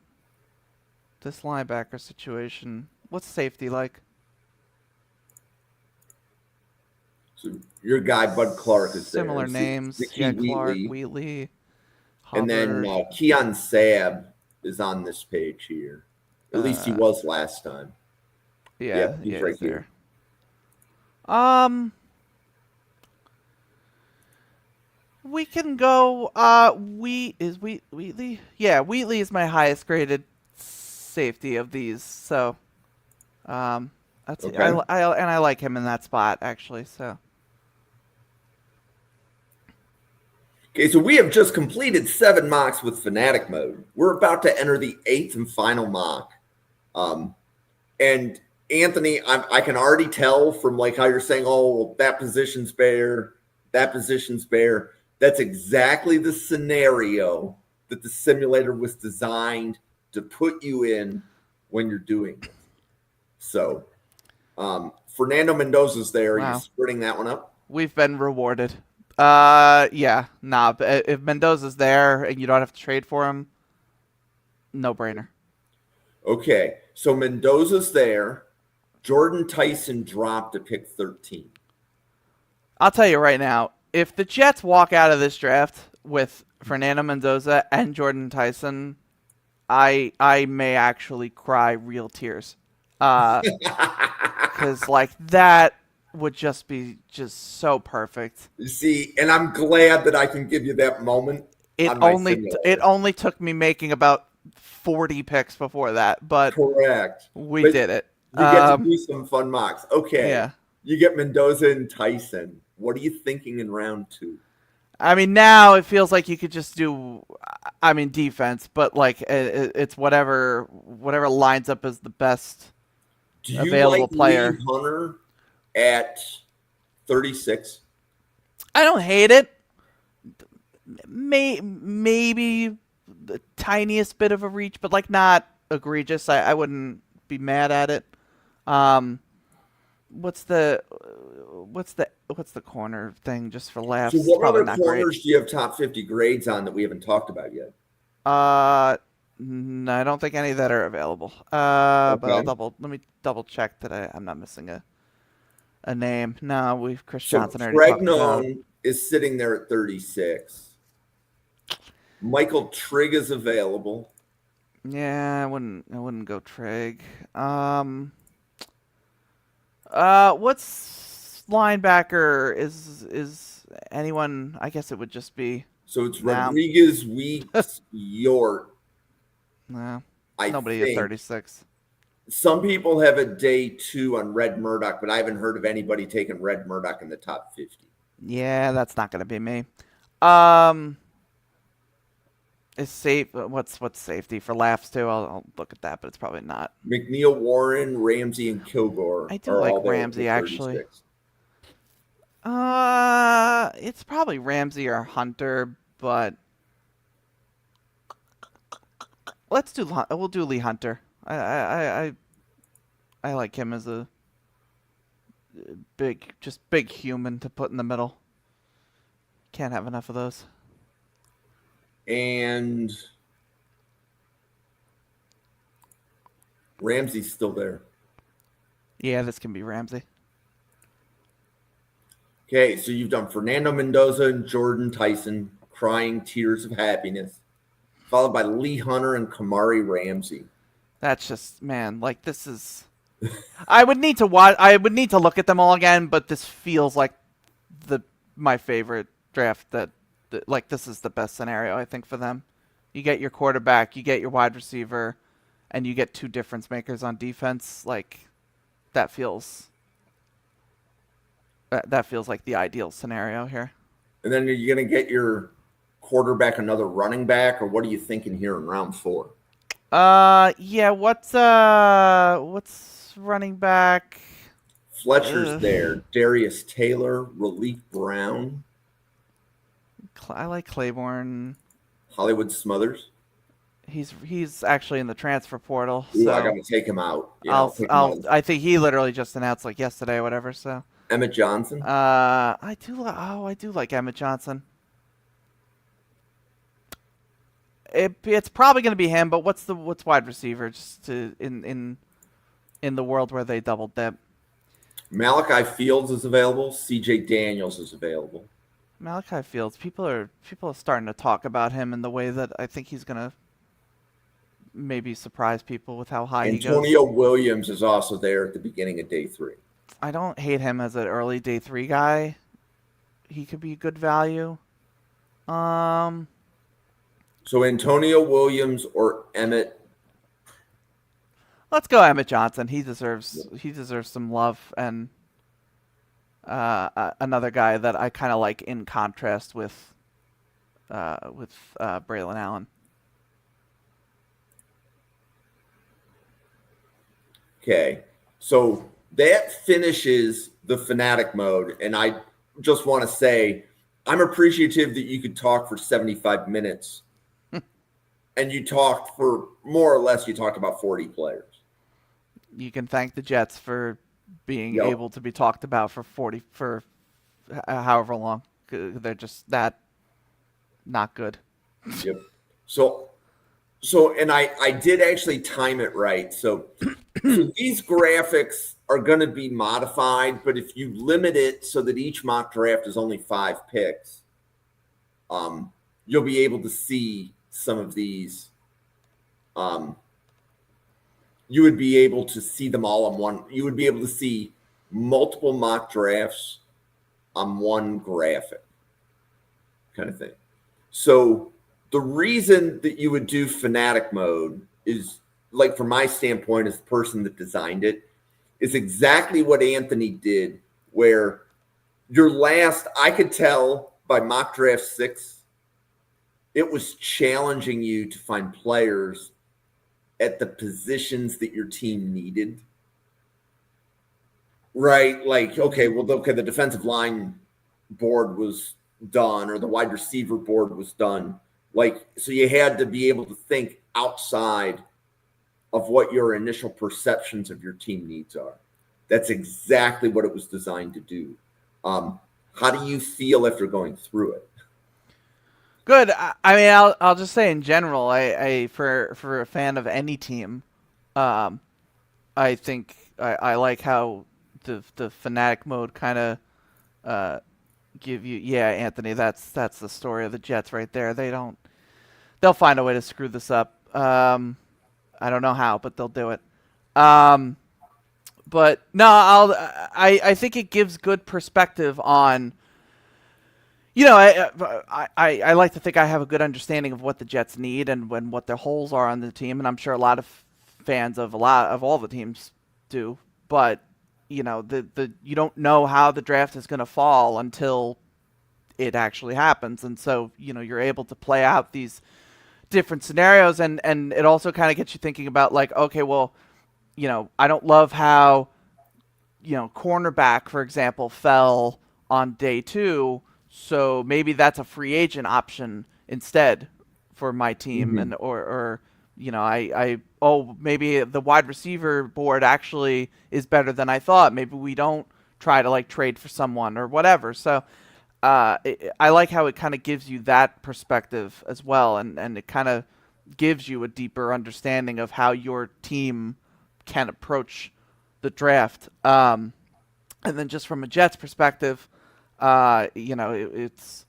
[SPEAKER 2] this linebacker situation. What's safety like?
[SPEAKER 1] So your guy Bud Clark is there.
[SPEAKER 2] Similar names. Yeah,
[SPEAKER 1] Zakee
[SPEAKER 2] Clark,
[SPEAKER 1] Wheatley.
[SPEAKER 2] Wheatley,
[SPEAKER 1] And then
[SPEAKER 2] Hubbard.
[SPEAKER 1] Keon Sabb is on this page here. At least he
[SPEAKER 2] Uh,
[SPEAKER 1] was last time.
[SPEAKER 2] yeah,
[SPEAKER 1] Yep, he's
[SPEAKER 2] yeah,
[SPEAKER 1] right
[SPEAKER 2] he's
[SPEAKER 1] here.
[SPEAKER 2] there. We can go. Wheatley? Yeah, Wheatley is my highest graded safety of these. So, that's
[SPEAKER 1] Okay.
[SPEAKER 2] and I like him in that spot actually. So,
[SPEAKER 1] Okay, so we have just completed 7 mocks with Fanatic Mode. We're about to enter the 8th and final mock. And Anthony, I can already tell from like how you're saying, oh, well, that position's bare, that position's bare. That's exactly the scenario that the simulator was designed to put you in when you're doing it. So, Fernando Mendoza's there. Are you
[SPEAKER 2] wow,
[SPEAKER 1] splitting that one up?
[SPEAKER 2] we've been rewarded. Yeah, nah. But if Mendoza's there and you don't have to trade for him, no brainer.
[SPEAKER 1] Okay, so Mendoza's there. Jordan Tyson dropped at pick 13.
[SPEAKER 2] I'll tell you right now, if the Jets walk out of this draft with Fernando Mendoza and Jordan Tyson, I may actually cry real tears. Because like that would just be just so perfect.
[SPEAKER 1] You see, and I'm glad that I can give you that moment
[SPEAKER 2] It
[SPEAKER 1] on my
[SPEAKER 2] only
[SPEAKER 1] simulator.
[SPEAKER 2] it only took me making about 40 picks before that, but
[SPEAKER 1] Correct.
[SPEAKER 2] we
[SPEAKER 1] But
[SPEAKER 2] did it.
[SPEAKER 1] you get to do some fun mocks. Okay.
[SPEAKER 2] Yeah.
[SPEAKER 1] You get Mendoza and Tyson. What are you thinking in round 2?
[SPEAKER 2] I mean, now it feels like you could just do, I mean, defense, but like it's whatever lines up as the best
[SPEAKER 1] Do you
[SPEAKER 2] available
[SPEAKER 1] like
[SPEAKER 2] player.
[SPEAKER 1] Lee Hunter at 36?
[SPEAKER 2] I don't hate it. Maybe the tiniest bit of a reach, but like not egregious. I wouldn't be mad at it. What's the corner thing just for laughs?
[SPEAKER 1] So
[SPEAKER 2] It's
[SPEAKER 1] what
[SPEAKER 2] probably
[SPEAKER 1] other
[SPEAKER 2] not
[SPEAKER 1] corners
[SPEAKER 2] great.
[SPEAKER 1] do you have top 50 grades on that we haven't talked about yet?
[SPEAKER 2] No, I don't think any that are available. But
[SPEAKER 1] Okay.
[SPEAKER 2] let me double check that I'm not missing a name. No, Chris
[SPEAKER 1] So
[SPEAKER 2] Johnson already talked about.
[SPEAKER 1] Pregnon is sitting there at 36. Michael Trigg is available.
[SPEAKER 2] Yeah, I wouldn't go Trig. What's linebacker is anyone? I guess it would just be
[SPEAKER 1] So it's
[SPEAKER 2] now.
[SPEAKER 1] Rodriguez, Weeks, York.
[SPEAKER 2] No,
[SPEAKER 1] I
[SPEAKER 2] nobody at
[SPEAKER 1] think
[SPEAKER 2] 36.
[SPEAKER 1] some people have a day 2 on Red Murdoch, but I haven't heard of anybody taking Red Murdoch in the top 50.
[SPEAKER 2] Yeah, that's not gonna be me. Um, is safe? What's safety for laughs too? I'll look at that, but it's probably not.
[SPEAKER 1] McNeil, Warren, Ramsey, and Kilgore
[SPEAKER 2] I do
[SPEAKER 1] are
[SPEAKER 2] like
[SPEAKER 1] all there at the
[SPEAKER 2] Ramsey actually.
[SPEAKER 1] 36.
[SPEAKER 2] It's probably Ramsey or Hunter, but we'll do Lee Hunter. I like him as a big human to put in the middle. Can't have enough of those.
[SPEAKER 1] And Ramsey's still there.
[SPEAKER 2] Yeah, this can be Ramsey.
[SPEAKER 1] Okay, so you've done Fernando Mendoza and Jordan Tyson, crying tears of happiness, followed by Lee Hunter and Kamari Ramsey.
[SPEAKER 2] That's just, man, like this is. I would need to watch. I would need to look at them all again, but this feels like my favorite draft. Like this is the best scenario I think for them. You get your quarterback, you get your wide receiver, and you get two difference makers on defense. Like that feels. That feels like the ideal scenario here.
[SPEAKER 1] And then are you going to get your quarterback another running back, or what are you thinking here in round 4?
[SPEAKER 2] Yeah. What's running back?
[SPEAKER 1] Fletcher's there. Darius Taylor, Relief Brown,
[SPEAKER 2] I like Claiborne.
[SPEAKER 1] Hollywood Smothers.
[SPEAKER 2] He's actually in the transfer portal.
[SPEAKER 1] Ooh,
[SPEAKER 2] So
[SPEAKER 1] I got to take him out. Yeah,
[SPEAKER 2] I think he literally just announced like yesterday or whatever. So
[SPEAKER 1] Emmett Johnson.
[SPEAKER 2] I do like Emmett Johnson. It's probably going to be him, but what's wide receiver just in the world where they double dip?
[SPEAKER 1] Malachi Fields is available. C.J. Daniels is available.
[SPEAKER 2] Malachi Fields. People are starting to talk about him in the way that I think he's going to maybe surprise people with how high he goes.
[SPEAKER 1] Antonio Williams is also there at the beginning of day 3.
[SPEAKER 2] I don't hate him as an early day 3 guy. He could be good value.
[SPEAKER 1] So Antonio Williams or Emmett.
[SPEAKER 2] Let's go Emmett Johnson. He deserves some love, and another guy that I kind of like in contrast with Braylon Allen.
[SPEAKER 1] Okay, so that finishes the fanatic mode, and I just want to say I'm appreciative that you could talk for 75 minutes, and you talked for more or less. You talked about 40 players.
[SPEAKER 2] You can thank the Jets for being able to be talked about for however long. They're just that not good.
[SPEAKER 1] Yep. So and I did actually time it right. So these graphics are going to be modified, but if you limit it so that each mock draft is only 5 picks, you'll be able to see some of these. You would be able to see them all on one. You would be able to see multiple mock drafts on one graphic, kind of thing. So the reason that you would do fanatic mode is, like, from my standpoint as the person that designed it, is exactly what Anthony did, where your last, I could tell by mock draft 6, it was challenging you to find players at the positions that your team needed. Right? Like, the defensive line board was done, or the wide receiver board was done. Like, so you had to be able to think outside of what your initial perceptions of your team needs are. That's exactly what it was designed to do. How do you feel after going through it?
[SPEAKER 2] Good. I mean, I'll just say in general, I for a fan of any team, I think I like how the fanatic mode kind of give you. Yeah, Anthony, that's the story of the Jets right there. They don't. they'll find a way to screw this up. I don't know how, but they'll do it. But no, I think it gives good perspective on. I like to think I have a good understanding of what the Jets need and what their holes are on the team, and I'm sure a lot of fans of all the teams do. But the you don't know how the draft is going to fall until it actually happens, and so you're able to play out these different scenarios, and it also kind of gets you thinking about like, okay, well, I don't love how cornerback, for example, fell on day 2. So maybe that's a free agent option instead for my team, and or maybe the wide receiver board actually is better than I thought. Maybe we don't try to like trade for someone or whatever. So I like how it kind of gives you that perspective as well, and it kind of gives you a deeper understanding of how your team can approach the draft. And then just from a Jets perspective, this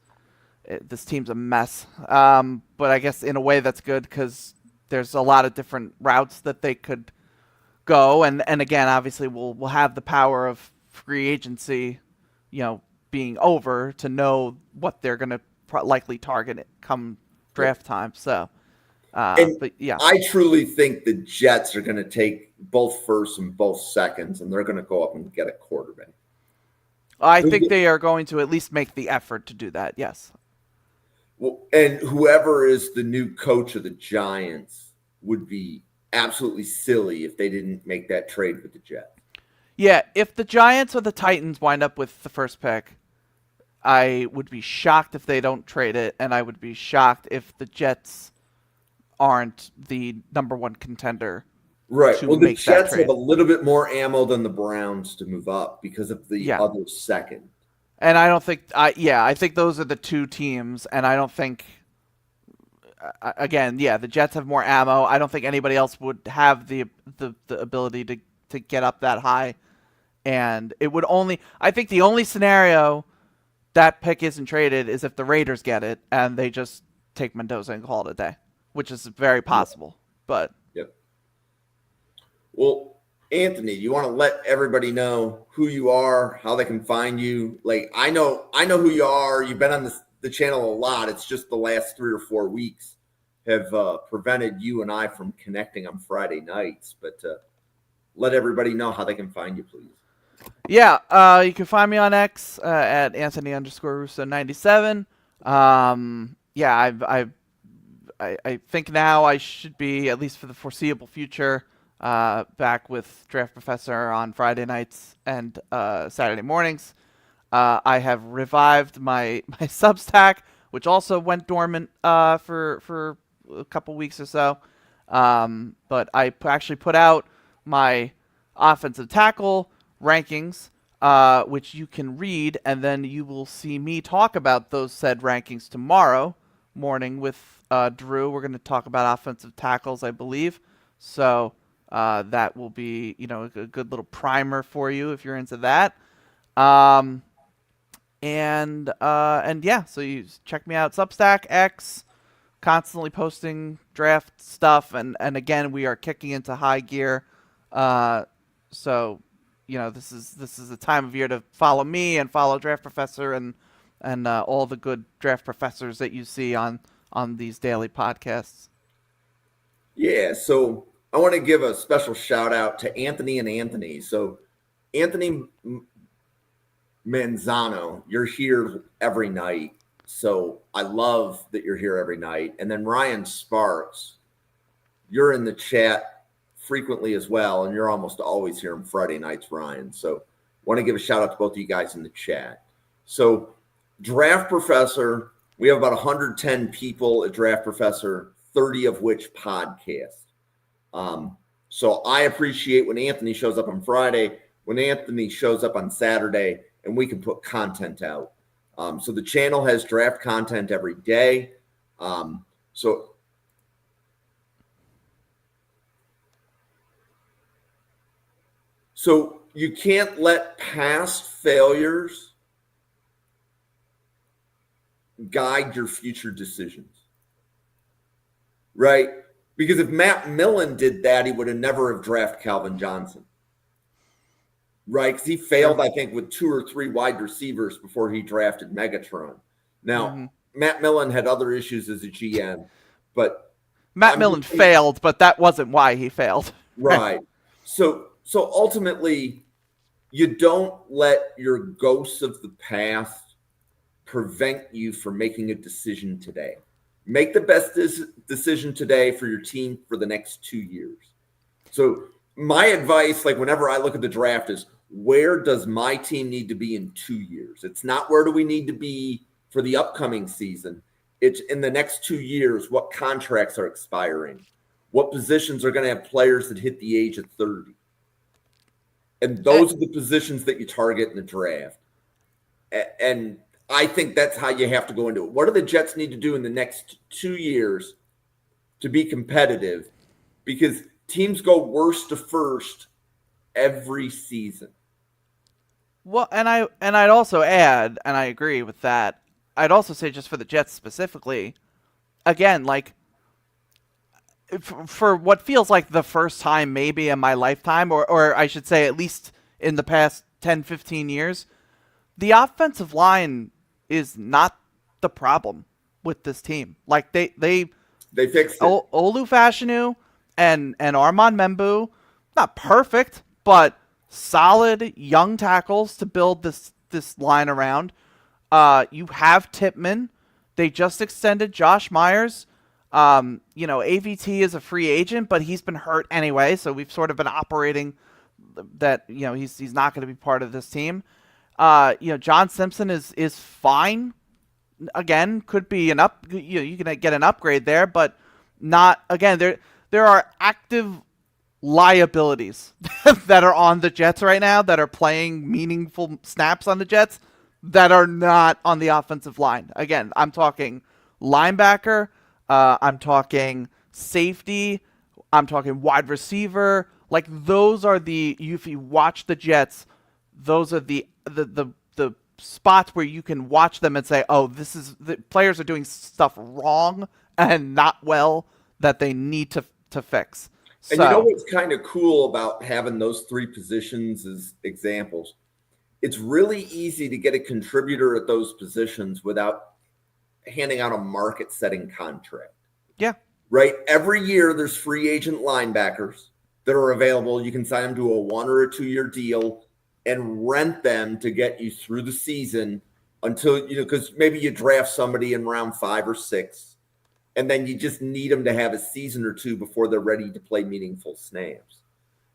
[SPEAKER 2] team's a mess. But I guess in a way that's good because there's a lot of different routes that they could go. And again, obviously we'll have the power of free agency, being over to know what they're going to likely target it come draft time. So, but yeah,
[SPEAKER 1] I truly think the Jets are going to take both firsts and both seconds, and they're going to go up and get a quarterback.
[SPEAKER 2] I think they are going to at least make the effort to do that. Yes.
[SPEAKER 1] Well, and whoever is the new coach of the Giants would be absolutely silly if they didn't make that trade with the Jets.
[SPEAKER 2] Yeah, if the Giants or the Titans wind up with the first pick, I would be shocked if they don't trade it, and I would be shocked if the Jets aren't the number 1 contender.
[SPEAKER 1] Right. Well, the Jets have a little bit more ammo than the Browns to move up because of the other second.
[SPEAKER 2] And I don't think, I think those are the 2 teams, and I don't think, again, the Jets have more ammo. I don't think anybody else would have the ability to get up that high. And it would I think the only scenario that pick isn't traded is if the Raiders get it and they just take Mendoza and call it a day, which is very possible. But
[SPEAKER 1] well, Anthony, you want to let everybody know who you are, how they can find you? Like, I know who you are. You've been on the channel a lot. It's just the last 3 or 4 weeks have prevented you and I from connecting on Friday nights. But let everybody know how they can find you, please.
[SPEAKER 2] Yeah, you can find me on X at Anthony_Russo97. I think now I should be, at least for the foreseeable future, back with Draft Professor on Friday nights and Saturday mornings. I have revived my Substack, which also went dormant for a couple weeks or so. But I actually put out my offensive tackle rankings, which you can read, and then you will see me talk about those said rankings tomorrow morning with Drew. We're going to talk about offensive tackles, I believe. So that will be, a good little primer for you if you're into that. So you check me out, Substack, X, constantly posting draft stuff, and again, we are kicking into high gear. So this is the time of year to follow me and follow Draft Professor and all the good draft professors that you see on these daily podcasts.
[SPEAKER 1] Yeah, so I want to give a special shout out to Anthony and Anthony. So Anthony Manzano, you're here every night. So I love that you're here every night. And then Ryan Sparks, you're in the chat frequently as well, and you're almost always here on Friday nights, Ryan. So want to give a shout out to both of you guys in the chat. So Draft Professor, we have about 110 people at Draft Professor, 30 of which podcast. So I appreciate when Anthony shows up on Friday, when Anthony shows up on Saturday, and we can put content out. So the channel has draft content every day. So you can't let past failures guide your future decisions. right? Because if Matt Millen did that, he would have never have drafted Calvin Johnson, right? Because he
[SPEAKER 2] True.
[SPEAKER 1] failed, I think, with 2 or 3 wide receivers before he drafted Megatron. Now,
[SPEAKER 2] Hmm.
[SPEAKER 1] Matt Millen had other issues as a GM, but
[SPEAKER 2] Matt
[SPEAKER 1] I'm
[SPEAKER 2] Millen
[SPEAKER 1] just saying,
[SPEAKER 2] failed, but that wasn't why he failed.
[SPEAKER 1] right. So ultimately, you don't let your ghosts of the past prevent you from making a decision today. Make the best decision today for your team for the next 2 years. So my advice, like whenever I look at the draft, is where does my team need to be in 2 years? It's not where do we need to be for the upcoming season. It's in the next 2 years, what contracts are expiring? What positions are going to have players that hit the age of 30? And
[SPEAKER 2] Eh,
[SPEAKER 1] those are the positions that you target in the draft. And I think that's how you have to go into it. What do the Jets need to do in the next 2 years to be competitive? Because teams go worst to first every season.
[SPEAKER 2] Well, I'd also add, and I agree with that. I'd also say just for the Jets specifically, again, like for what feels like the first time maybe in my lifetime, or I should say at least in the past 10, 15 years, the offensive line is not the problem with this team. Like
[SPEAKER 1] They fixed it.
[SPEAKER 2] Olu Fashanu and Armand Membu, not perfect, but solid young tackles to build this line around. You have Tippmann. They just extended Josh Myers. AVT is a free agent, but he's been hurt anyway, so we've sort of been operating that he's not going to be part of this team. John Simpson is fine. Again, could be an up. You can get an upgrade there, but not again. There are active liabilities that are on the Jets right now that are playing meaningful snaps on the Jets that are not on the offensive line. Again, I'm talking linebacker. I'm talking safety. I'm talking wide receiver. Like those are if you watch the Jets, those are the spots where you can watch them and say, "Oh, the players are doing stuff wrong and not well that they need to fix."
[SPEAKER 1] And you know
[SPEAKER 2] So,
[SPEAKER 1] what's kind of cool about having those 3 positions as examples? It's really easy to get a contributor at those positions without handing out a market setting contract,
[SPEAKER 2] yeah.
[SPEAKER 1] right? Every year there's free agent linebackers that are available. You can sign them to a 1 or 2 year deal and rent them to get you through the season until, because maybe you draft somebody in round 5 or 6 and then you just need them to have a season or two before they're ready to play meaningful snaps.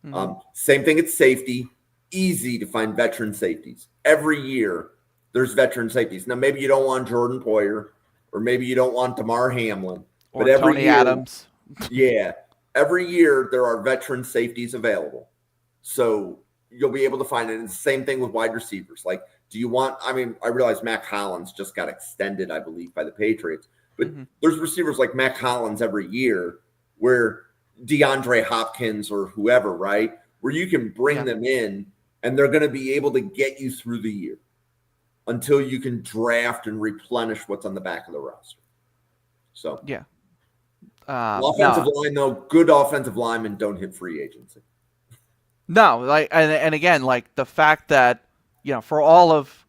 [SPEAKER 2] Hmm.
[SPEAKER 1] Same thing at safety. Easy to find veteran safeties. Every year, there's veteran safeties. Now, maybe you don't want Jordan Poyer, or maybe you don't want Damar Hamlin, but
[SPEAKER 2] Or
[SPEAKER 1] every
[SPEAKER 2] Tony
[SPEAKER 1] year,
[SPEAKER 2] Adams.
[SPEAKER 1] yeah, every year there are veteran safeties available. So you'll be able to find it. And the same thing with wide receivers. Like, do you want? I mean, I realize Mac Hollins just got extended, I believe, by the Patriots, but
[SPEAKER 2] Hmm.
[SPEAKER 1] there's receivers like Mac Hollins every year where DeAndre Hopkins or whoever, right? Where you can bring
[SPEAKER 2] Yeah.
[SPEAKER 1] them in and they're going to be able to get you through the year until you can draft and replenish what's on the back of the roster. So,
[SPEAKER 2] Yeah.
[SPEAKER 1] offensive
[SPEAKER 2] No.
[SPEAKER 1] line, though, good offensive linemen don't hit free agency.
[SPEAKER 2] No. Like, and again, like the fact that for all of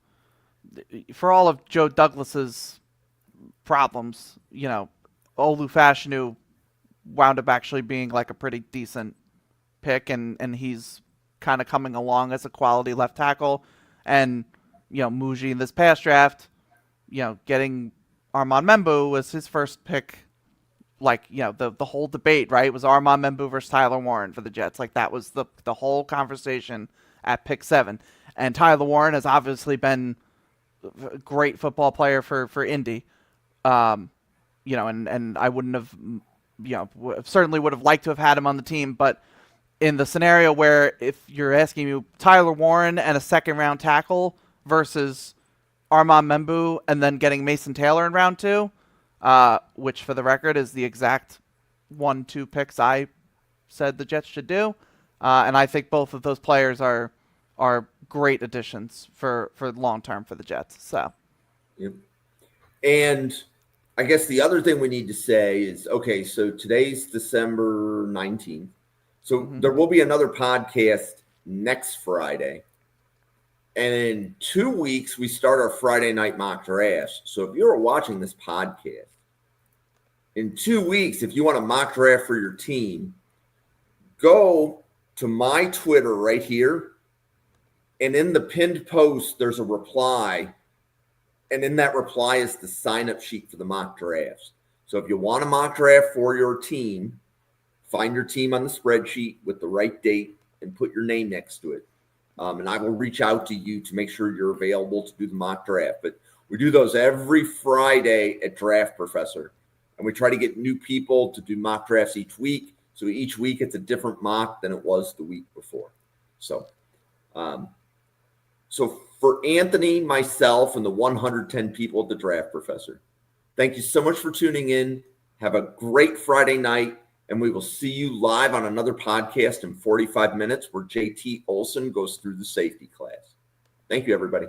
[SPEAKER 2] Joe Douglas's problems, Olu Fashanu wound up actually being like a pretty decent pick, and he's kind of coming along as a quality left tackle. And Muji in this past draft, getting Armand Membu was his first pick. Like the whole debate, right, was Armand Membu versus Tyler Warren for the Jets. Like that was the whole conversation at pick 7. And Tyler Warren has obviously been a great football player for Indy. Um, and I wouldn't have, certainly would have liked to have had him on the team, but in the scenario where if you're asking me Tyler Warren and a second round tackle versus Armand Membu and then getting Mason Taylor in round 2, which for the record is the exact 1-2 picks I said the Jets should do, and I think both of those players are great additions for long term for the Jets. So
[SPEAKER 1] Yep. And I guess the other thing we need to say is, okay, so today's December 19th. So there will be another podcast next Friday. And in 2 weeks, we start our Friday night mock draft. So if you're watching this podcast, in 2 weeks, if you want a mock draft for your team, go to my Twitter right here. And in the pinned post, there's a reply. And in that reply is the sign-up sheet for the mock drafts. So if you want a mock draft for your team, find your team on the spreadsheet with the right date and put your name next to it. And I will reach out to you to make sure you're available to do the mock draft. But we do those every Friday at Draft Professor. And we try to get new people to do mock drafts each week. So each week it's a different mock than it was the week before. So for Anthony, myself, and the 110 people at the Draft Professor, thank you so much for tuning in. Have a great Friday night, and we will see you live on another podcast in 45 minutes where JT Olson goes through the safety class. Thank you, everybody.